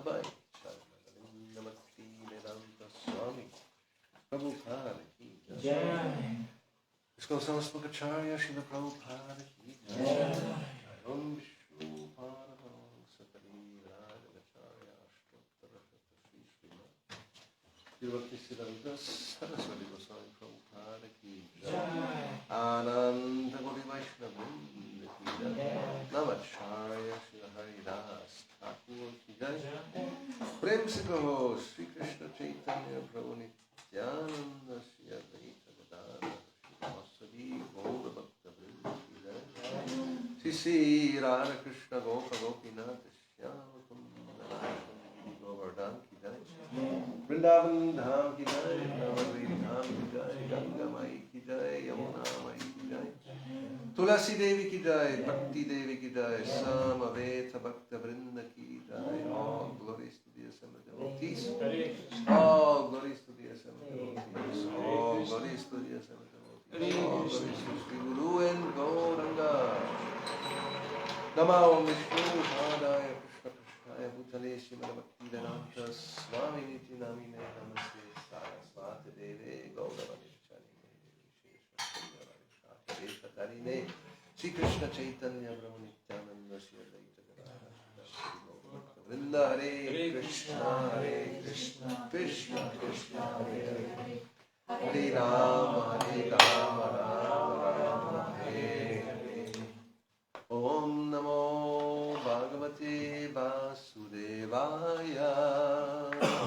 Abhay Namaste Vedanta Swami Prabhupada ki jai. Isko Samspakacharya Srila Prabhupada ki jai. Om Vishnu Paravam Sakali Rajacharya Ashtottara Shri Srila Bhakti Siddhanta Saraswati Goswami Prabhupada ki jai. Ananda Gauri Vaishnava Vrinda ki jai. Namacharya Srila Haridas Thakur ki jai. Prem se kaho Shri Krishna Chaitanya Prabhu Nityananda Shri Advaita Gadadhara Shri Gaura Bhakta Vrinda ki jai. Shri Shri Radha Krishna Gopa Gopinath Shyama Kunda Giri Govardhan ki jai. Vrindavan Dham ki jai. Navadvip Dham ki jai. Ganga Mai ki jai. Yamuna Mai ki jai. Tulasi Devi ki jai. Bhakti Devi ki jai. Samaveta Bhakta Vrinda ki jai. All glories to the assembled devotees. All glories to the assembled devotees. All glories to the assembled devotees. All glories to Sri Guru and Gauranga. Namo Vishnu Padaya Krishna Krishnaya Bhutale Srimad Bhakti Vedanta Swami Niti Namine Namaste Saraswati Deve Gauravani Goswami Shri Krishna Chaitanya Prabhu Nityananda Shri Advaita Gadadhara Vrinda Hare Krishna Krishna Krishna Hare Hare Hare Rama Rama Rama Hare Hare. Om Namo Bhagavate Vasudevaya.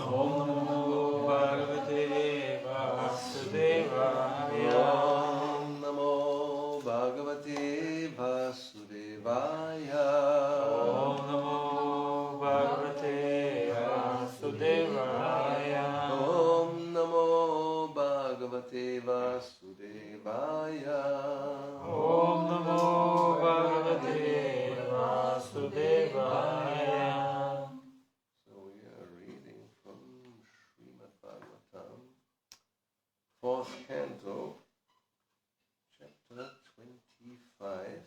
Om Namo Bhagavate Vasudevaya. Om Namo Bhagavate Vasudevaya. Om Namo Bhagavate Vasudevaya. Om Namo Bhagavate Vasudevaya. Om Namo Bhagavate Vasudevaya. So we are reading from Srimad Bhagavatam, 4th canto, chapter 25.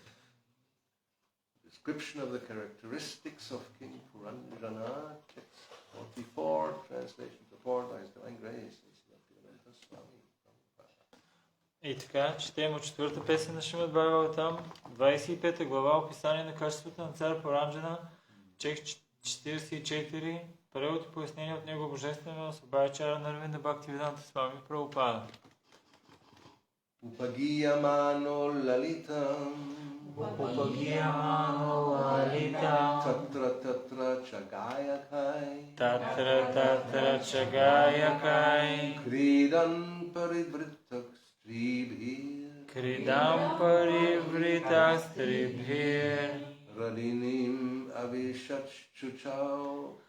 Description of the characteristics of King Puranjana, text 44, translation support by His Divine Grace, Bhakti Swami Prabhupada. И така, четем от 4-та песен на Шримад Бхагаватам, 25 глава, описание на качеството на цар Пуранджана, чек 44, превод и пояснение от него божествено Сабайчара Нарвинда Бхакти Веданта Свами Прабхупада. Upagiyamano lalitam. Upagiyamano lalitam. Tatra tatra chagayakai. Tatra tatra chagayakai. Kridan parivritak stribhir. Kridam parivritak stribhir. Radinim avishachchuchau.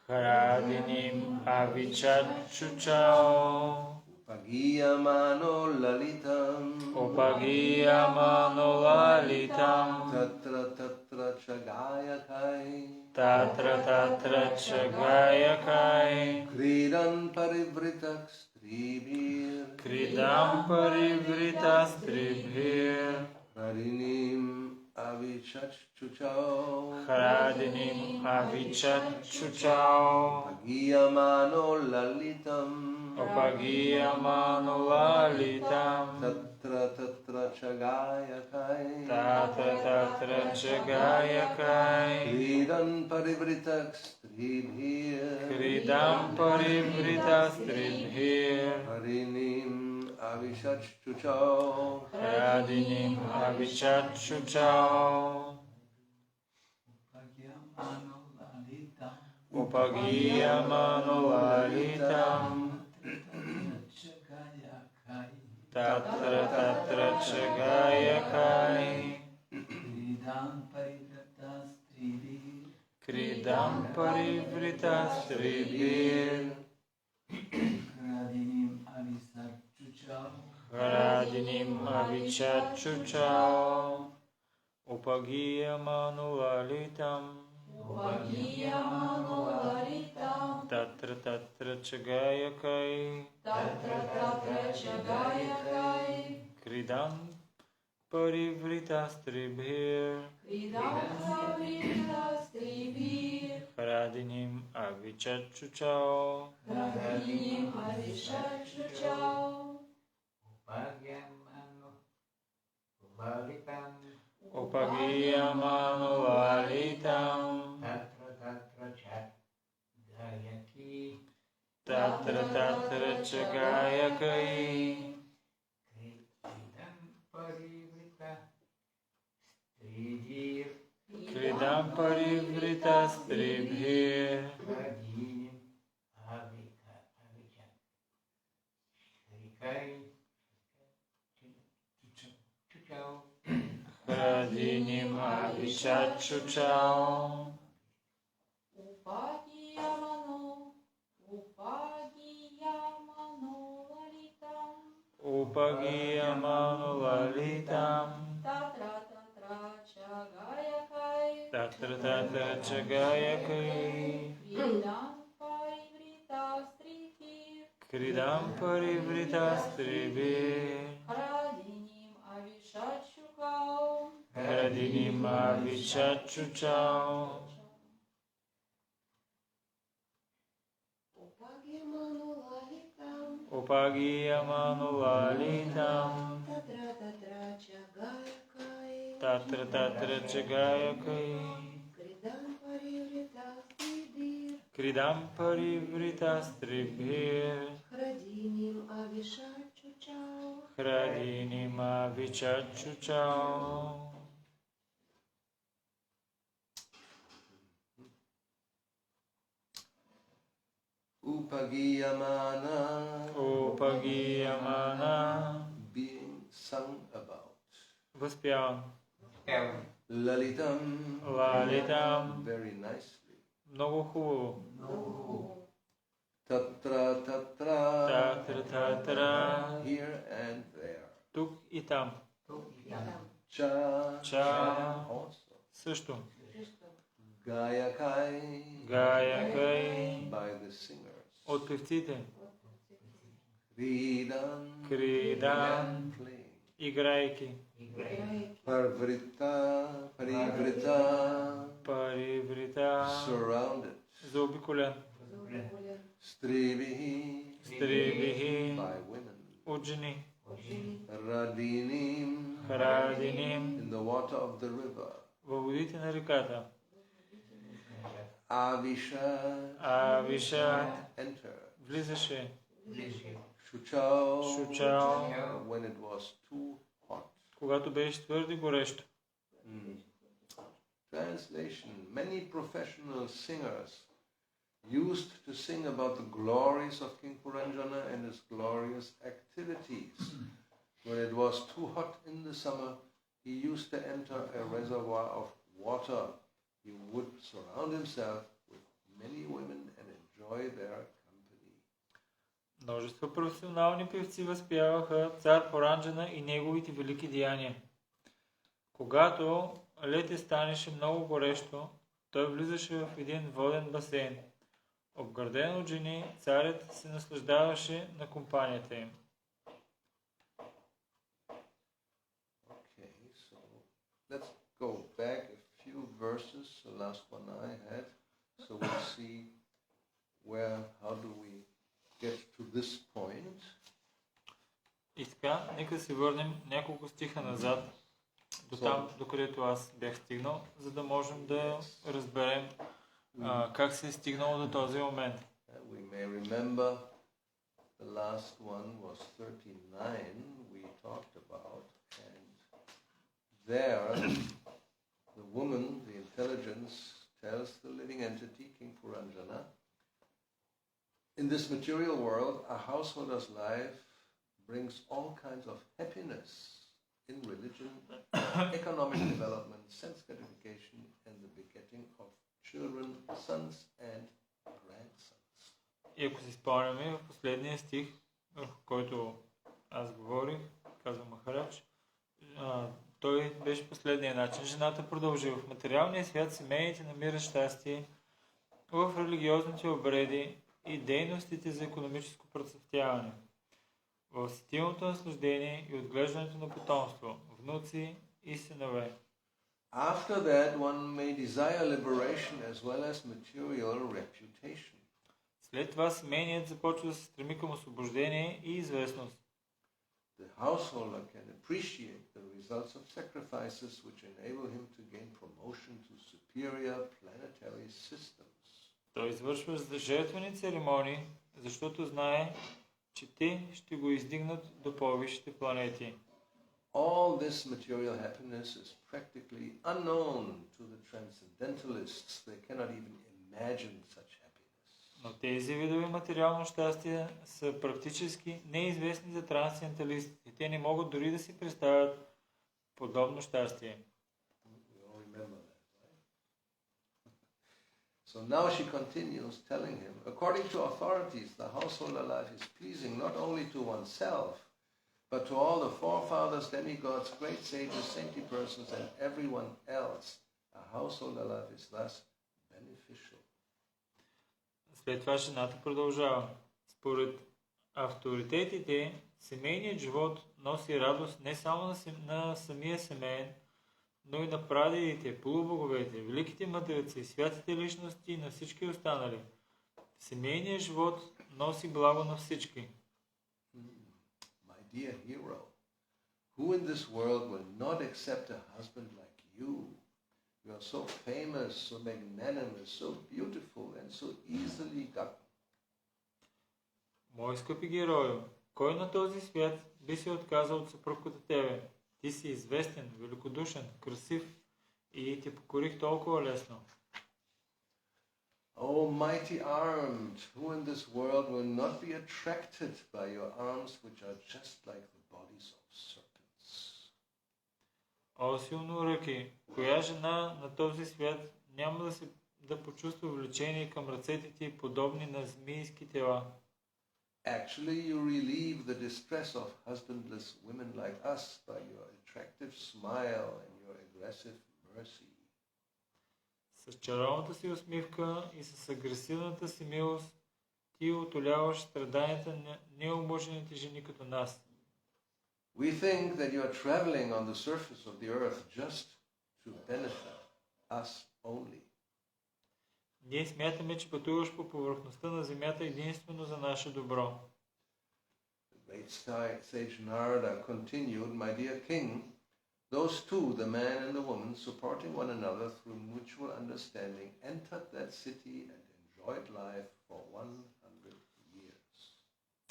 Haradinim avichachuchau. Upagiyamano lalitam. Upagiyamano lalitam. Tatra tatra chagayakai. Tatra tatra chagayakai. Kridan parivritak stribhir. Kridam parivritak stribhir. Radinim avishachchuchau. Haradinim avichachuchau. Upagiyamano lalitam. Upagiyamano lalitam. Tatra tatra chagayakai. Tatra tatra chagayakai. Kridan parivritak stribhir. Kridam parivritak stribhir. Harinim avishachchuchau. Haradinim avichachuchau. Upagiyamano lalitam. Tatra tatra chagayakai. Kridam parivritak stribhir. Haradinim avichachuchau. Upagiyamano lalitam. Tatra tatra chagayakai. Kridam parivritak stribhir. Храдиним авичачучао. Храдиним авичачучао. Upagiyamano lalitam. Tatra tatra chagayakai. Kridam parivrita stribhir. Hradinим avicchachuchao. Upagiyamano lalitam. Tatra tatra chagayakai. Tatra tatra chagayakai. Kridam parivrita stribhir. Kridam parivrita stribhir. Hradinим avicchachuchao. Hradinим avicchachuchao. Upagiyamano lalitam. Tatra tatra chagayakai. Kridam parivrita stribhir. Hradinим avicchachuchao. Hradinим avicchachuchao. Upagiyamana. Upagiyamana. Being sung about. Възпяван. Lalitam. Lalitam. Very nicely. Много хубаво. Tatra tatra. Татра татра. Here and there. Тук и там. Cha. Cha. Also. Също. Gayakai. Гаякай. By the singers. От певците. Kridan. Кридан. Playing. Играйки. Parvrita. Parivrita. Париврита. Surrounded. Заобиколен. Stribihi. Стрибихи. By women. От жени. Radinim. Храдиним. In the water of the river. Във водите на реката. Avisha. Авишат. Enter. Влизаше. Shuchao. Шучао. When it was too hot. Когато беше твърде горещо. Translation. Many professional singers used to sing about the glories of King Puranjana and his glorious activities. When it was too hot in the summer, he used to enter a reservoir of water. He would surround himself with many women and enjoy their company. Множество професионални певци възпяваха цар Поранджана и неговите велики деяния. Когато лете станеше много горещо, той влизаше в един воден басейн. Обграден от жени, царят се наслаждаваше на компанията им. Okay, so let's go back a few verses, the last one I had, so we'll see how do we get to this point. И така, нека се върнем няколко стиха назад, до там, докъдето аз бях стигнал, за да можем да разберем как се е стигнало до този момент. We may remember the last one was 39 we talked about, and there the woman, the intelligence, tells the living entity, King Puranjana, in this material world, a householder's life brings all kinds of happiness in religion, economic development, sense gratification, and the begetting of children, sons and grandsons. И ако си спомняме, в последния стих, в който аз говорих, казва Махарадж, той беше последния начин. Жената продължи. В материалния свят семейните намират щастие, в религиозните обреди и дейностите за икономическо процъфтяване, в сетивното наслаждение и отглеждането на потомство, внуци и синове. After that, one may desire liberation as well as material reputation. След това семейният започва да се стреми към освобождение и известност. The householder can appreciate the results of sacrifices which enable him to gain promotion to superior planetary systems. Той извършва жертвени церемонии, защото знае, че те ще го издигнат до по-висшите планети. All this material happiness is practically unknown to the transcendentalists. They cannot even imagine such happiness. Но тези видове материално щастие са практически неизвестни за трансценденталистите. Те не могат дори да си представят подобно щастие. We all remember that, right? So now she continues telling him, according to authorities, the householder life is pleasing not only to oneself, but to all the forefathers, demigods, great sages, saintly persons, and everyone else. A householder life is thus beneficial. След това жената продължава. Според авторитетите, семейният живот носи радост не само на самия семейен, но и на прадедите, полубоговете, великите мъдреци, святите личности и на всички останали. Семейният живот носи благо на всички. My dear hero, who in this world will not accept a husband like you? You are so famous, so magnanimous, so beautiful, and so easily gotten. Мой скъпи герою, кой на този свят би се отказал от съпруг като тебе? Ти си известен, великодушен, красив и те покорих толкова лесно. Oh, mighty armed, who in this world will not be attracted by your arms, which are just like the bodies of serpents? О, силно ръки, коя жена на този свят няма да почувства влечение към ръцете ти, подобни на змийски тела? Actually, you relieve the distress of husbandless women like us by your attractive smile and your aggressive mercy. С чаровната си усмивка и с агресивната си милост ти утоляваш страданията на неомъжените жени като нас. We think that you are traveling on the surface of the earth just to benefit us only. Ние смятаме, че пътуваш по повърхността на земята единствено за наше добро. The great sage Narada continued, my dear king, those two, the man and the woman, supporting one another through mutual understanding, entered that city and enjoyed life for 100 years.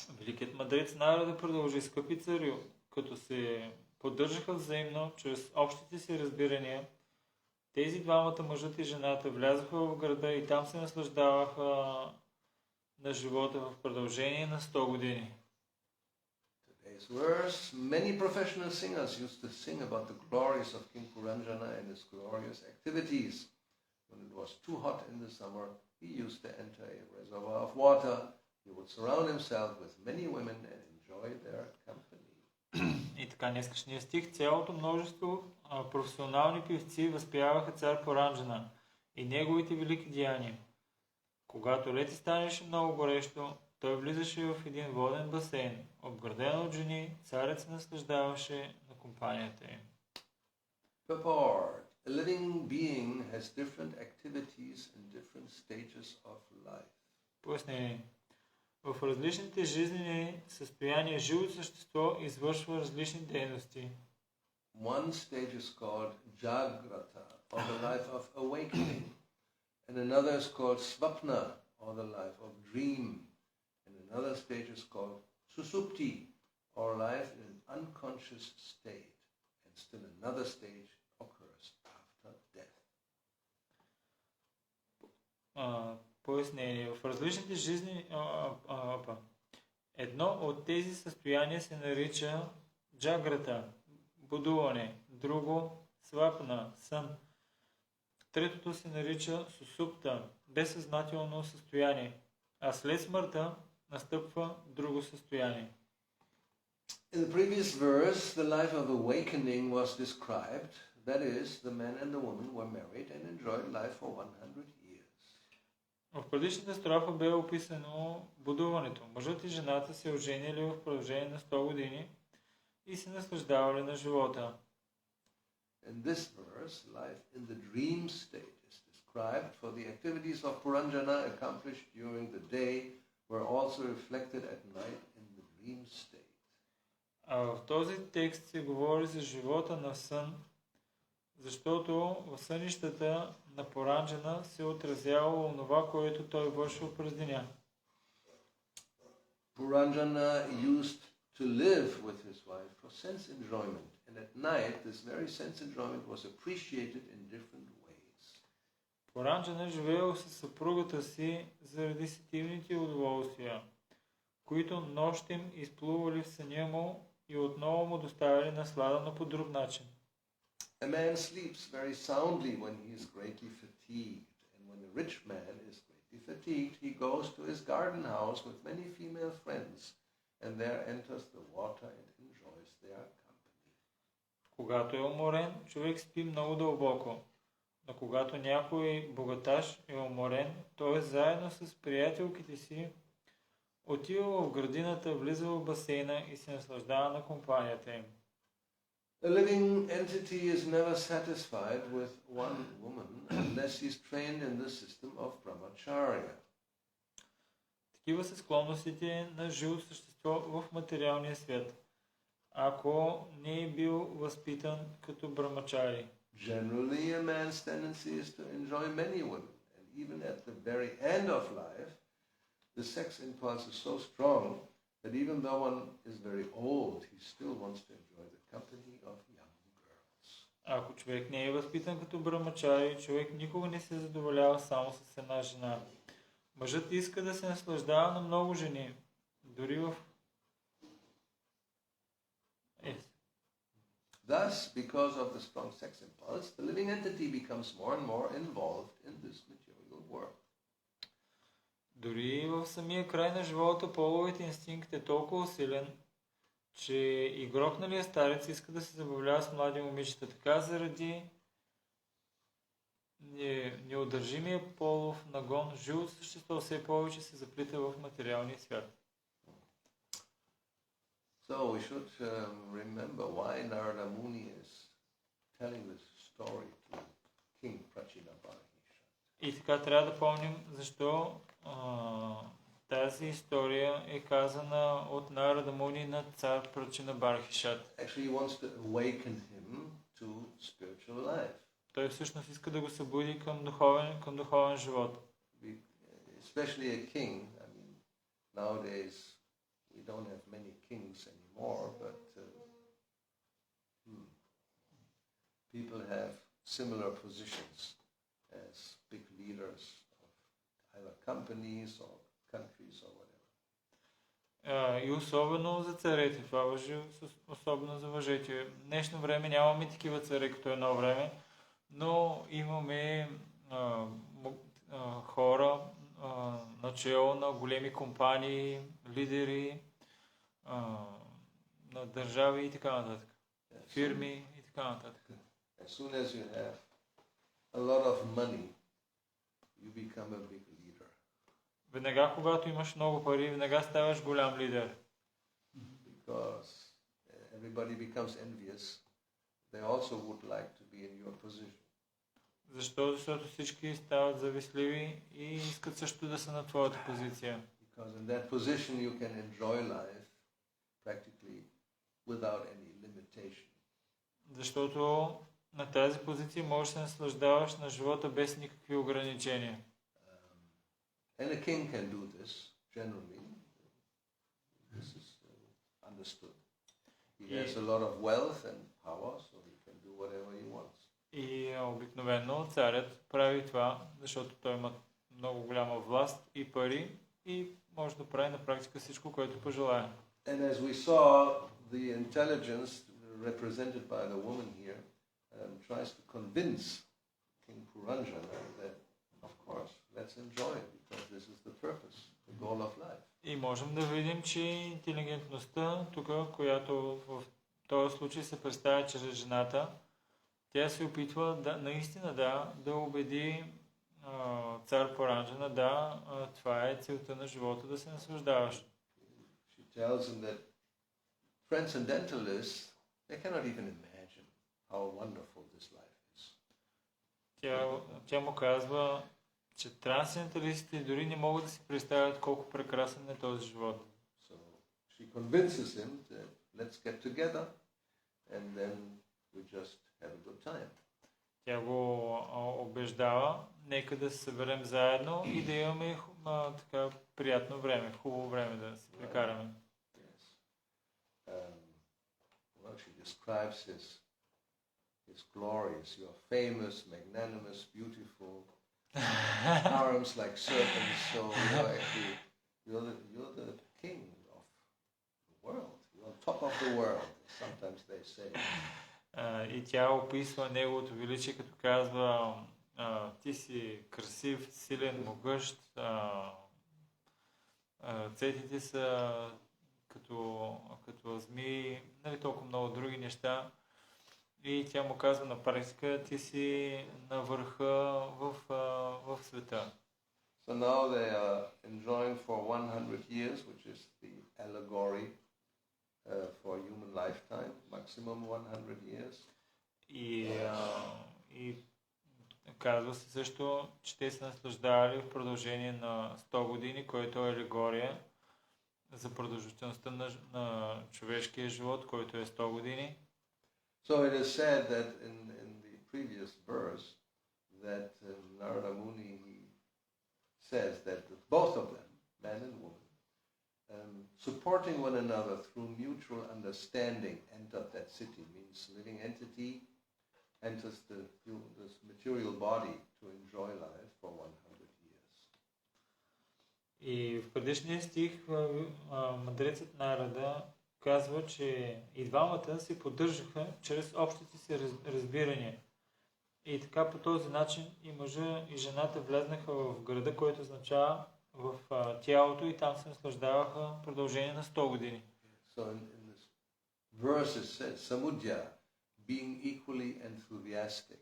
Великият мъдрец Нарада продължи, скъпи царю, като се поддържаха взаимно чрез общите си разбирания. Тези двамата, мъжът и жената, влязоха в града и там се наслаждаваха на живота в продължение на 100 години. Today's verse, many professional singers used to sing about the glories of King Puranjana and his glorious activities. When it was too hot in the summer, he used to enter a reservoir of water. He would surround himself with many women and enjoy their company. И така, днескашния стих, цялото множество професионални певци възпяваха цар Пуранджана и неговите велики деяния. Когато лети станеше много горещо, той влизаше в един воден басейн. Обграден от жени, царят се наслаждаваше на компанията им. Purport. A living being has different activities in different stages of life. Пояснение. В различните жизнени състояния живото същество извършва различни дейности. One stage is called Jagrata, or the life of awakening, and another is called Svapna, or the life of dream, and another stage is called Susupti, or life in an unconscious state, and still another stage occurs after death. Пояснение. В различните жизни... Едно от тези състояния се нарича джаграта, будуване, друго свапна, сън. Третото се нарича сусупта, безсъзнателно състояние, а след смъртта настъпва друго състояние. In the previous verse, the life of awakening was described. That is, the man and the woman were married and enjoyed life for 100 years. В предишната строфа бе описано будуването. Мъжът и жената се оженили в продължение на 100 години и се наслаждавали на живота. In this verse, life in the dream state is described, for the activities of Puranjana accomplished during the day were also reflected at night in the dream state. А в този текст се говори за живота на сън, защото в сънищата на Пуранджана се отразява онова, което той вършил през деня. Puranjana used to live with his wife for sense enjoyment, and at night this very sense enjoyment was appreciated in different ways. Пуранджана живеел със съпругата си заради сетивните удоволствия, които нощем изплували в съня му и отново му доставяли наслада, но по друг начин. A man sleeps very soundly when he is greatly fatigued, and when a rich man is greatly fatigued, he goes to his garden house with many female friends, and there enters the water and enjoys their company. Когато е уморен, човек спи много дълбоко, но когато някой богаташ е уморен, той заедно с приятелките си отива в градината, влиза в басейна и се наслаждава на компанията им. A living entity is never satisfied with one woman unless he is trained in the system of brahmacharya. Такива са склонностите на живо същество в материалния свят, ако не е бил възпитан като брамачари. Generally, a man's tendency is to enjoy many women, and even at the very end of life, the sex impulse is so strong that even though one is very old, he still wants to enjoy the company of young girls. Ако човек не е възпитан като брамачари, човек никога не се задоволява само с една жена. Мъжът иска да се наслаждава на много жени, дори в... Thus, because of the strong sex impulse, the living entity becomes more and more involved in this material world. Дори в самия край на живота половият инстинкт е толкова силен, че игрокналият старец иска да се забавлява с млади момичета. Така заради неудържимия полов нагон, живото същество все повече се заплита в материалния свят. So we should remember why Narada Muni is telling this story to King Prachinabarhisha. И така трябва да помним защо тази история е казана от Нарада Муни на цар Прачинабархишат. Actually, he wants to awaken him to spiritual life. Той всъщност иска да го събуди към духовен живот. Especially a king. I mean, nowadays we don't have many kings anymore, but people have similar positions as big leaders of either companies or countries or whatever. И особено за царете. Това важи особено за мъжете. В днешно време нямаме такива царе като едно време, но имаме хора начало на големи компании, лидери, на държави и така нататък. Фирми и така нататък. As soon as you have a lot of money, you become a big leader. Веднага, когато имаш много пари, веднага ставаш голям лидер. Because everybody becomes envious. They also would like to be in your position. Защо? Защото всички стават завистливи и искат също да са на твоята позиция. Because in that position you can enjoy life practically without any limitation. Защото на тази позиция можеш да се наслаждаваш на живота без никакви ограничения. And a king can do this generally. This is understood. He has a lot of wealth and power, so he can do whatever he wants. И обикновено царят прави това, защото той има много голяма власт и пари и може да прави на практика всичко, което пожелае. And as we saw, the intelligence represented by the woman here tries to convince King Puranjana that, of course, let's enjoy it because this is the purpose, the goal of life. И можем да видим, че интелигентността, тук, която в този случай се представя чрез жената, тя се опитва наистина да убеди цар Пуранджана, това е целта на живота, да се наслаждаваш. She tells him that transcendentalists, they cannot even imagine how wonderful this life is. Тя му казва, че трансценденталистите дори не могат да си представят колко прекрасен е този живот. So she convinces him that let's get together and then we just have a good time. Тя го убеждава, нека да се съберем заедно и да имаме така приятно време, хубаво време да се прекараме. Yes. Well, she describes his glories. You are famous, magnanimous, beautiful, arms like serpents. So you're the king of the world. You're on top of the world. Sometimes they say. И тя описва неговото величие, като казва, ти си красив, силен, могъщ, цветите са като змии, нали, толкова много други неща. И тя му казва на практика, ти си на върха в света. So now they are enjoying for 100 years, which is the allegory for human lifetime, maximum 100 years. И казва се също, че те се наслаждавали в продължение на 100 години, което е алегория за продължителността на човешкия живот, който е 100 години. So it is said that in the previous verse that Narada Muni says that both of them, man and woman, supporting one another through mutual understanding entered that city. Means living entity enters this material body to enjoy life for 100 years. И в предишния стих мъдрецът Нарада казва, че и двамата се поддържаха чрез общите си разбирания. И така по този начин и мъжа и жената влезнаха в града, който означава в тялото, и там се наслаждаваха в продължение на 100 години. So in this verse it says, Samudya, being equally enthusiastic.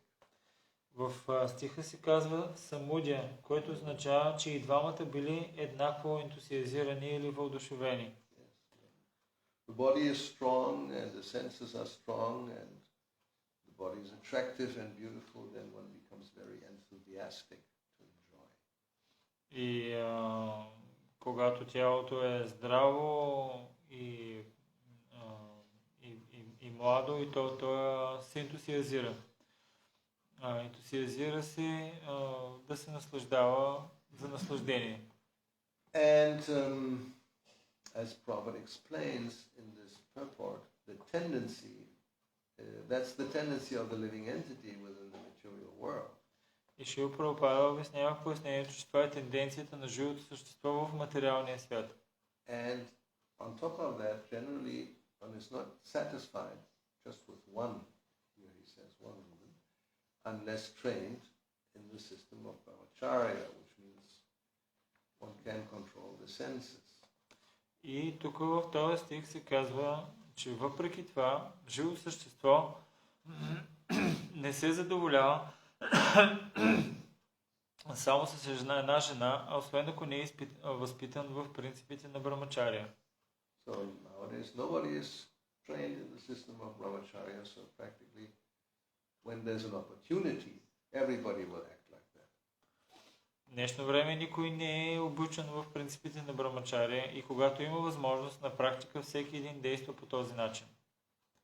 В стиха се казва самудя, което означава, че и двамата били еднакво ентусиазирани или въодушевени. The body is strong and the senses are strong and the body is attractive and beautiful, then one becomes very enthusiastic to enjoy. И когато тялото е здраво и младо, и то се ентусиазира. Ентусиазира се да се наслаждава за наслаждение. And as Prabhupada explains in this purport, the tendency, that's the tendency of the living entity within the material world. И Шрила Прабхупада обяснява в пояснението, че това е тенденцията на живото същество в материалния свят. And on top of that, generally, one is not satisfied just with one, here he says one woman, unless trained in the system of brahmacharya, which means one can control the senses. И тук в този стих се казва, че въпреки това, живо същество не се задоволява само с една жена, а освен ако не е възпитан в принципите на брамачария. So nowadays nobody is trained in the system of brahmacharya, so practically when there's an opportunity, everybody will act like that. В днешно време никой не е обучен в принципите на брамачария и когато има възможност, на практика всеки един действа по този начин.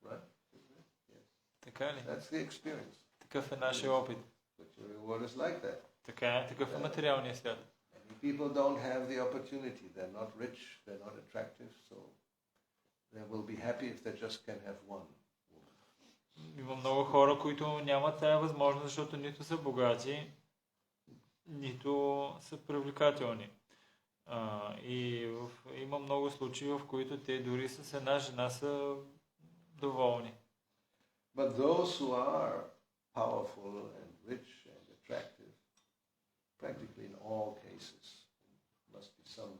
Right? Yes. Така ли? That's the experience. Такъв е нашия опит. But your world is like that. Такъв е материалният свят. Many people don't have the opportunity. They're not rich, they're not attractive, so they will be happy if they just can have one woman. Има много хора, които нямат тая възможност, защото нито са богати, нито са привлекателни. Има много случаи, в които те дори с една жена са доволни. But those who are powerful and rich and attractive, practically in all cases, must be some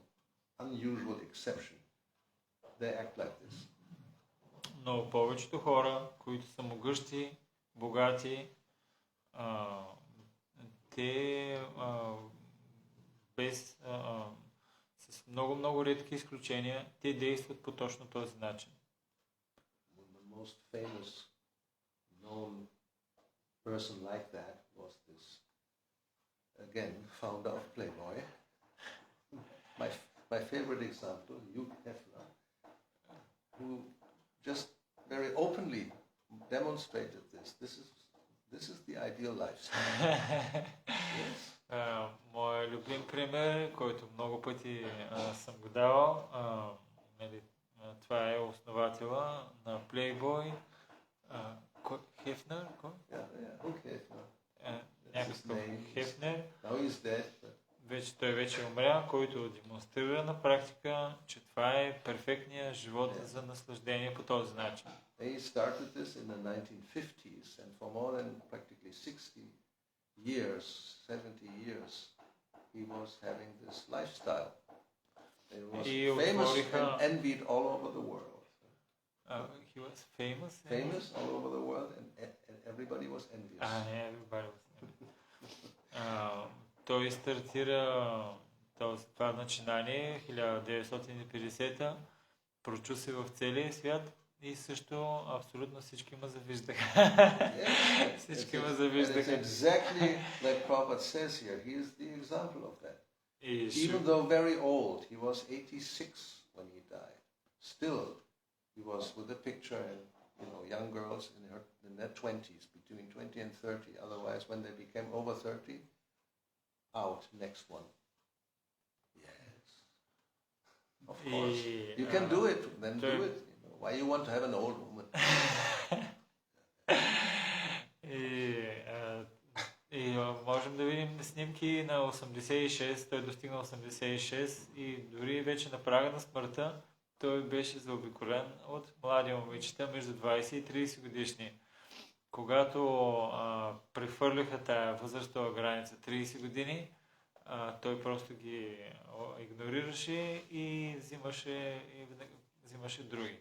unusual exception. They act like this. Но повечето хора, които са могъщи, богати, те с много редки изключения, те действат по точно този начин. The most famous known person like that was this, again, founder of Playboy. My favorite example, Hugh Hefner, who just very openly demonstrated this. This is the ideal lifestyle. Yes. Моят любим пример, който много пъти съм го давал, това е основателя на Playboy. Хефнер? Някакъв Хефнер. Той вече е умрял, който демонстрира на практика, че това е перфектният живот за наслаждение по този начин. He started this in the 1950s, and for more than practically 60 years, 70 years, he was having this lifestyle. It was famous and envied all over the world. He was famous? Famous all over the world, and everybody was envious. Everybody was envious. Той стартира това начинание 1950-та, прочу се в целия свят и също абсолютно всички ме завиждаха. Всички ме завиждаха. It's exactly like Prabhupada says here. He is the example of that. Even though very old, he was 86 when he died. Still, he was with a picture and young girls in their 20s, between 20 and 30. Otherwise, when they became over 30, out, next one. Yes. Of course. You can do it, then do it. Why you want to have an old woman? Можем да видим снимки на 86, той достигна 86 и дори вече на прага на смъртта той беше заобиколен от млади момичета между 20 и 30 годишни. Когато прехвърляха тая възрастова граница 30 години, той просто ги игнорираше и взимаше други.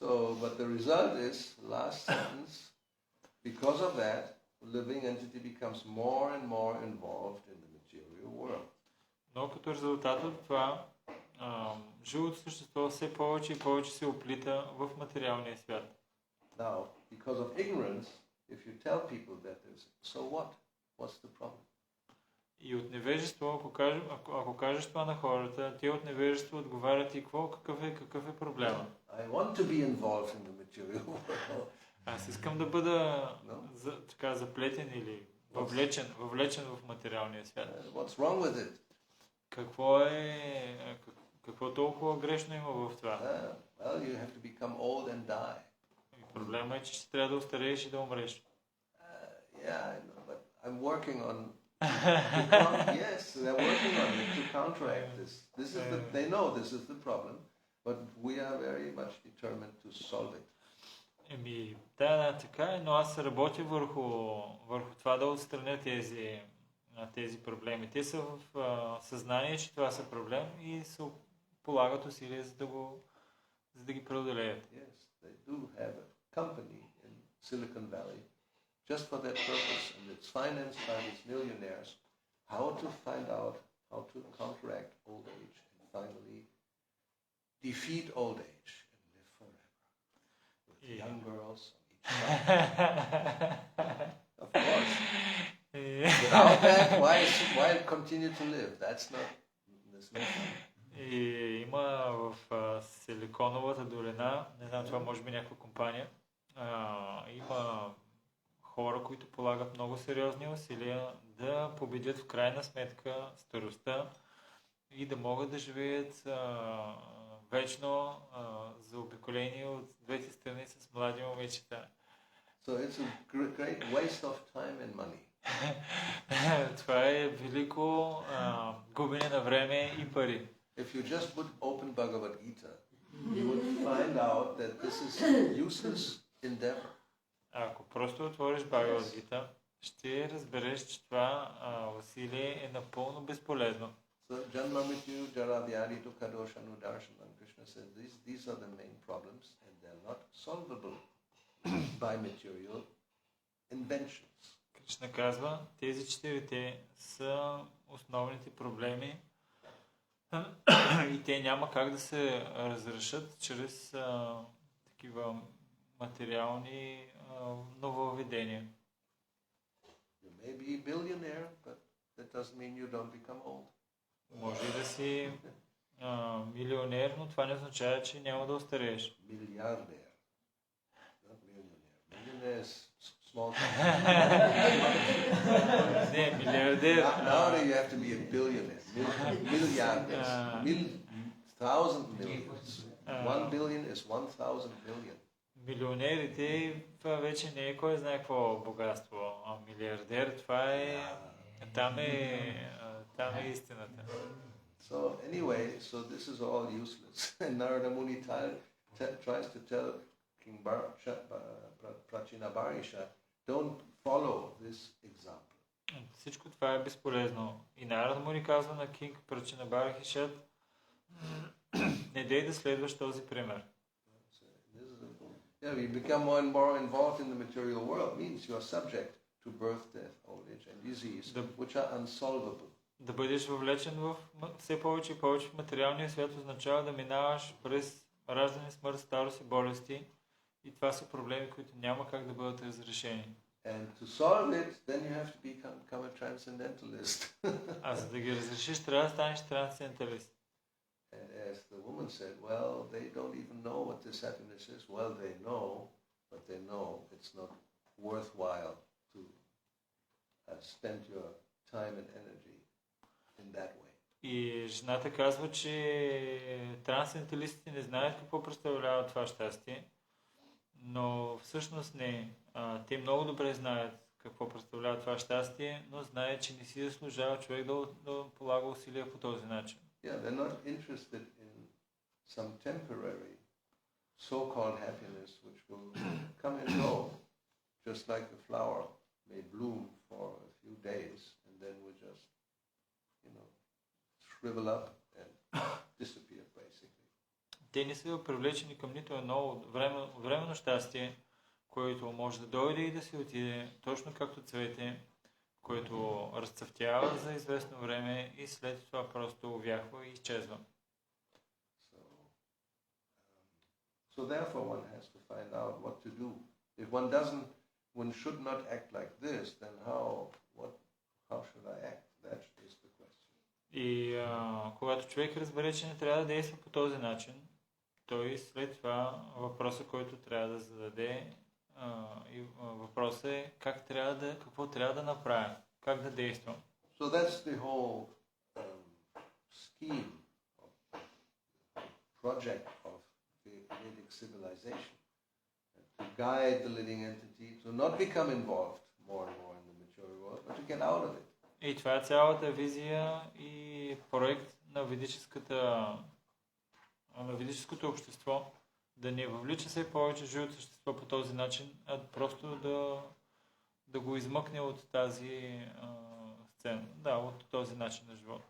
So, but the result is, last sentence, because of that, the living entity becomes more and more involved in the material world. Но като резултат от това, живото същество все повече и повече се оплита в материалния свят. Now, because of ignorance, if you tell people that there's, so what? What's the problem? И от невежество, ако кажеш това на хората, те от невежество отговарят и какъв е проблема? I want to be involved in the material world. Аз искам да бъда така заплетен или въвлечен в материалния свят. What's wrong with it? Какво толкова грешно има в това? Well, you have to become old and die. Проблема е, че ще трябва да остарееш и да умреш. Yeah, I know, but I'm working on yes, they're working on it to counteract this. They know this is the problem, but we are very much determined to solve it. Да, така е, но аз работя върху това да отстраня тези проблеми. Те са в съзнание, че това са проблем и се полагат усилия за да ги преодолеят. Yes, they do have a company in Silicon Valley just for that purpose, and it's financed by these millionaires, how to find out how to counteract old age and finally defeat old age and live forever with young girls on each side. Of course. Without that, why continue to live? That's not fun. И има в Силиконовата долина, не знам, това може би някаква компания, има хора, които полагат много сериозни усилия да победят в крайна сметка старостта и да могат да живеят вечно заобиколени от двете страни с млади момичета. So it's a great waste of time and money. Това е велико губене на време и пари. If you just would open Bhagavad Gita, you would find out that this is useless endeavor. Ако просто отвориш Бхагавад Гита, ще разбереш, че това усилие е напълно безполезно. So Janma Mrityu Jara Vyadi Dukkha Dosha Nudarshanam, Krishna says these are the main problems and they're not solvable by material inventions. Кришна казва, тези четирите са основните проблеми и те няма как да се разрешат чрез такива материални нововведение. You may be a billionaire, but that doesn't mean you don't become old. Може и да си милионер, но това не означава, че няма да остарееш. Milliardaire, not millionaire. Millionaire is small. Не, милиардер. Now you have to be a billionaire. Milliardaires. 1,000 millions. 1 billion is 1,000 billion. Милионерите, това вече не е кой знае какво богатство. А милиардер, това е... Там е истината. So anyway, so this is all useless. And Narada Muni tries to tell King Prachinabharisha, don't follow this example. Всичко това е безполезно. И Нарада Муни казва на Кинг Прачинабхариша, не дей да следваш този пример. Yeah, we become more and more involved in the material world. It means you are subject to birth, death, old age and disease, which are unsolvable. Да бъдеш въвлечен в все повече и повече в материалния свят означава да минаваш през раждане, смърт, старост и болести. И това са проблеми, които няма как да бъдат разрешени. And to solve it, then you have to become a transcendentalist. А за да ги разрешиш, трябва да станеш трансценденталист. And as the woman said, well, they don't even know what this happiness is. Well, they know, but they know it's not worthwhile to spend your time and energy in that way. И жената казва, че трансценденталистите не знаят какво представлява това щастие, но всъщност не. Те много добре знаят какво представлява това щастие, но знаят, че не си заслужава човек да полага усилия по този начин. Yeah, they're not interested in some temporary so-called happiness which will come and go, just like the flower may bloom for a few days and then will just, shrivel up and disappear basically. Те не са привлечени към нито едно временно щастие, което може да дойде и да си отиде, точно както цвете, което разцъфтява за известно време и след това просто увяхва и изчезва. So therefore one has to find out what to do. If one should not act like this, then how should I act? That is the question. И когато човек разбере, че не трябва да действа по този начин, той след това въпросът, който трябва да зададе, въпросът е какво трябва да направя, как да действам. So that's the whole scheme of project of the Vedic civilization, to guide the living entity to not become involved more and more in the material world, but to get out of it. И това е цялата визия и проект на ведическото общество, да не въвлича все повече живото същество по този начин, а просто да го измъкне от тази сцена, от този начин на живота.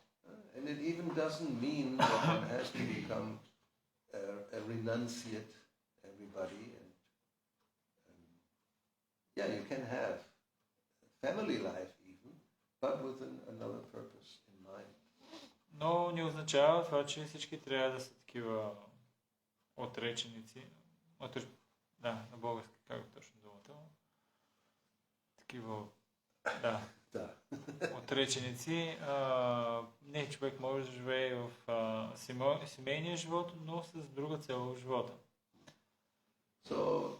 And it even doesn't mean that one has to become a renunciate, everybody. And you can have family life even, but with another purpose in mind. Но не означава това, че всички трябва да са такива отреченици. На български, как е точно думата? Такива, отреченици. Не, човек може да живее в семейния живот, но с друга цел в живота. So,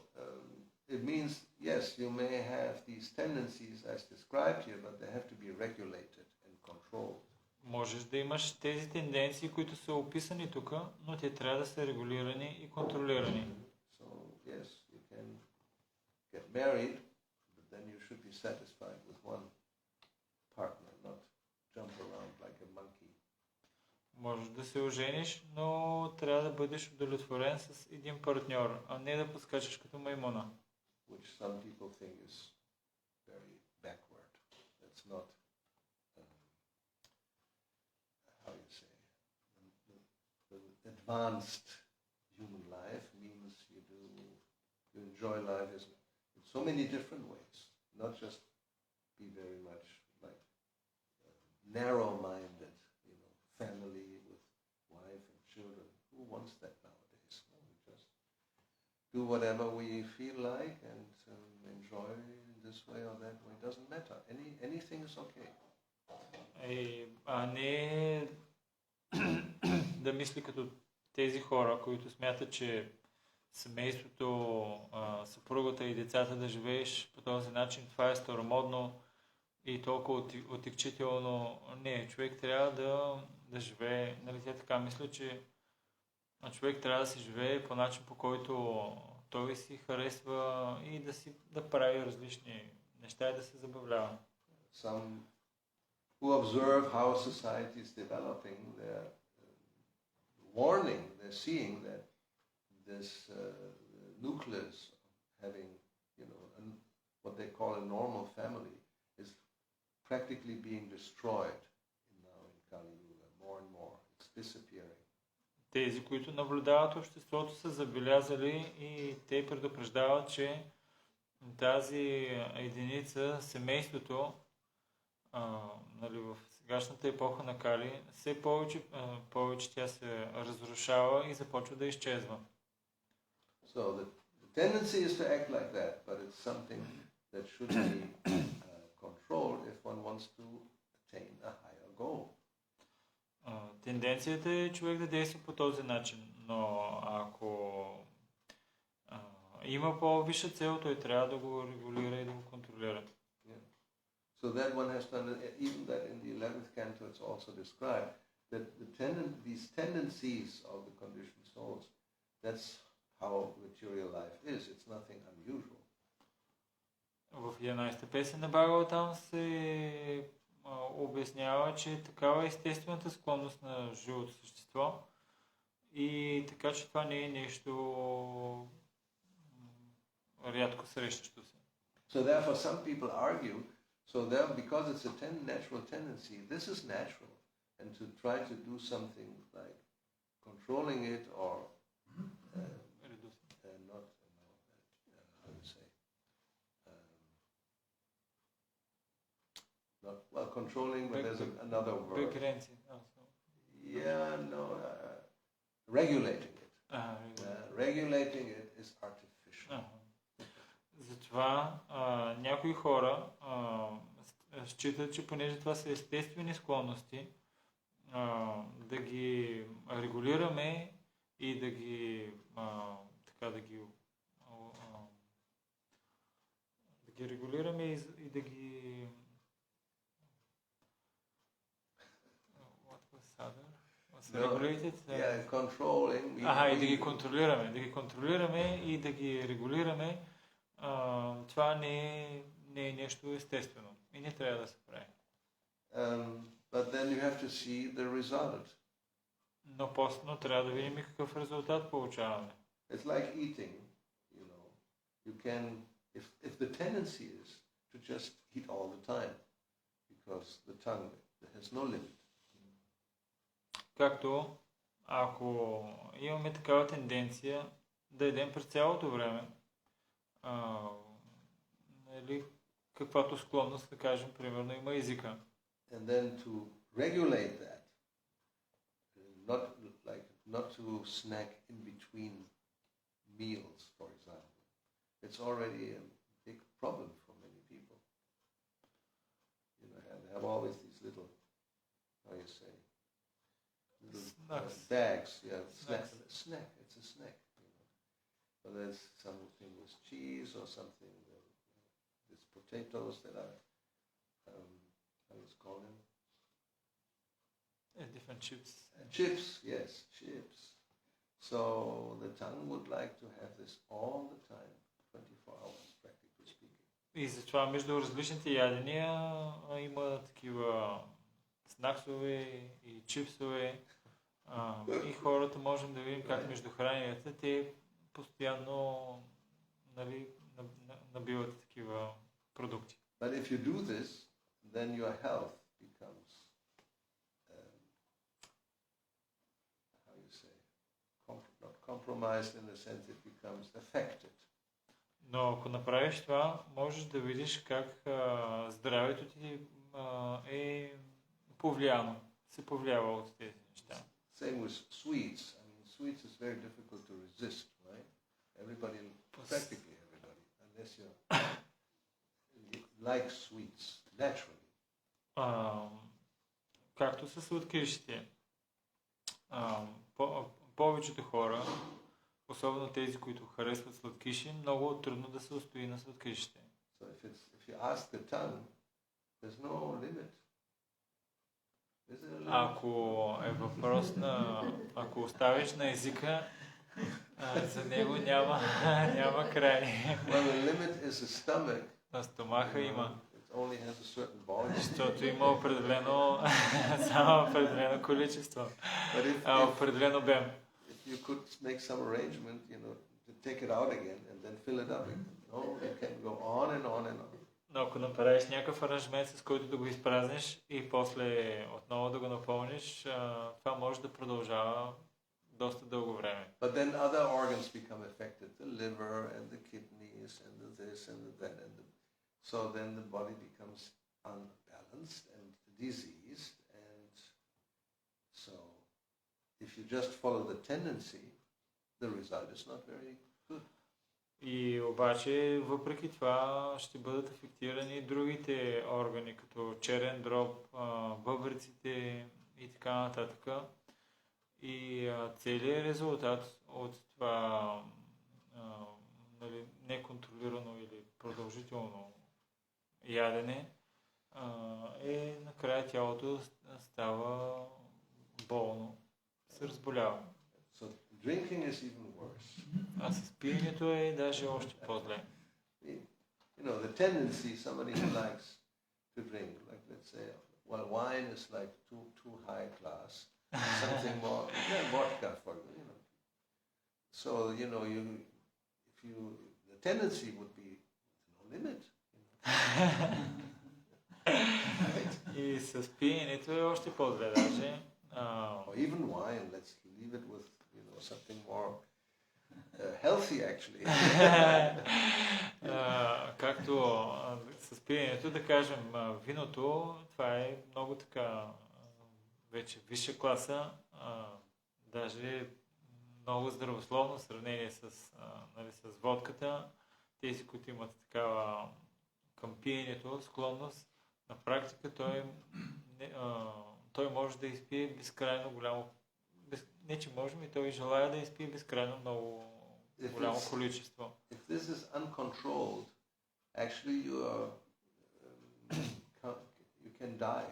it means, yes, you may have these tendencies as described here, but they have to be regulated and controlled. Можеш да имаш тези тенденции, които са описани тук, но те трябва да са регулирани и контролирани. So, yes, you can get married, but then you should be satisfied with one partner, not jump around like a monkey. Можеш да се ожениш, но трябва да бъдеш удовлетворен с един партньор, а не да поскачаш като маймуна. Which some people think is very backward. It's not, how you say, the advanced human life means you enjoy life in so many different ways, not just be very much like narrow-minded, family with wife and children. Who wants that nowadays? We just do whatever we feel like and enjoy this way or that way. It doesn't matter. Anything is okay. А не да мисли като тези хора, които смятат, че семейството, съпругата и децата да живееш по този начин, това е старомодно и толкова отекчително. Не, човек трябва да живее, нали, тя така мисля, че човек трябва да се живее по начин, по който той си харесва и да прави различни неща и да се забавлява. Some who observe how society is developing, they're warning, they're seeing that this nucleus of having, what they call a normal family is practically being destroyed now in Kali Yuga, more and more. It's disappearing. Тези, които наблюдават обществото, са забелязали и те предупреждават, че тази единица, семейството, нали, в сегашната епоха на Кали, все повече тя се разрушава и започва да изчезва. So the tendency is to act like that, but it's something that should be controlled if one wants to attain a higher goal. Тенденцията е човек да действа по този начин, но ако има по-висша цел, той трябва да го регулира и да го контролира. So that one has done, even that in the 11th canto it's also described, that these tendencies of the conditioned souls, that's how material life is. It's nothing unusual. В 11-та песен на Бхагаватам се обяснява, че такава е естествената склонност на живото същество и така, че това не е нещо рядко срещащо се. So therefore some people argue, because it's a natural tendency, this is natural, and to try to do something like controlling it or controlling, but there's another word. Regulating it. Regulating it is artificial. Затова някои хора считат, че понеже това са естествени склонности, да ги регулираме и да ги регулираме и да ги controlling. И да ги контролираме и да ги регулираме. Това не е нещо естествено и не трябва да се прави. But then you have to see the result. Но постно трябва да видим какъв резултат получаваме. It's like eating, You can, if the tendency is to just eat all the time, because the tongue has no limit. Както ако имаме такава тенденция да едем през цялото време, или каквато склонност, да кажем, примерно има езика. And then to regulate that, not to snack in between meals, for example. It's already a big problem for many people. They have always these little, bags. Snack. It's a snack. But there's something with cheese or something. These potatoes that are, how is it called them? Different chips. Chips, yes, chips. So the tongue would like to have this all the time, 24 hours, practically speaking. И затова между различните ядения има такива снаксове и чипсове. И хората можем да видим как между храненията те постоянно набиват такива продукти. But if you do this, then your health becomes, not compromised in the sense it becomes affected. Но ако направиш това, можеш да видиш как здравето ти е повлияно, се повлиява от тези неща. Same with sweets. Sweets is very difficult to resist, right? Everybody like sweets naturally. Както са сладкишите, повечето хора, особено тези, които харесват сладкиши, много трудно да се устои на сладкишите. So if you ask the tongue, there's no limit. Is there a limit? Ако е въпрос на... Ако оставиш на езика, за него няма край. Well, the limit is the stomach. На стомаха има. It only has a certain volume. Защото има определено, само определено количество, определен обем. If you could make some arrangement, to take it out again and then fill it up again. No, it can go on and on and on. Но ако направиш някакъв аранжмент, с който да го изпразниш и после отново да го напълниш, това може да продължава доста дълго време. But then other organs become affected, the liver and the kidneys and the this and the that so then the body becomes unbalanced and diseased, and so if you just follow the tendency, the result is not very good. И обаче, въпреки това, ще бъдат афектирани другите органи, като черен дроб, бъбреците и така нататък. И целият резултат от това неконтролирано или продължително ядене е накрая тялото става болно, се разболява. So drinking is even worse. А с пиенето е даже още по-зле. The tendency, somebody who likes to drink, like let's say, well, wine is like too high class, something more, vodka for So the tendency would be no limit. И с пиенето е още по-зле даже. Or even wine, let's leave it with something more healthy actually. Както с пиенето, да кажем, виното, това е много така вече висша класа, даже много здравословно в сравнение с водката. Тези, които имат такава към пиенето склонност, на практика той може да изпие безкрайно голямо, не че може, и той желая да изпие безкрайно много голямо количество. If this is uncontrolled, actually you can die.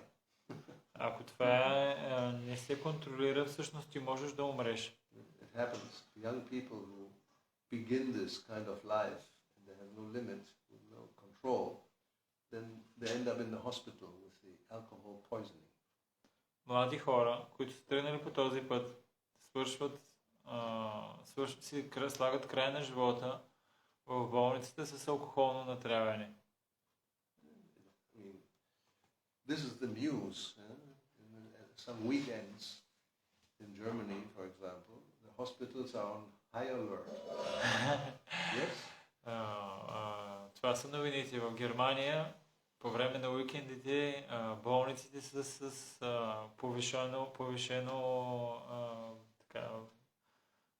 Ако това не се контролира, всъщност ти можеш да умреш. It happens to young people who begin this kind of life and they have no limit, no control, then they end up in the hospital with the alcohol poisoning. Млади хора, които са тръгнали по този път, слагат край на живота в болницата с алкохолно натравяне. This is the news. Some weekends in Germany, for example, the hospitals are on high alert. Yes? Това са новините в Германия. По време на уикендите болниците са с повишено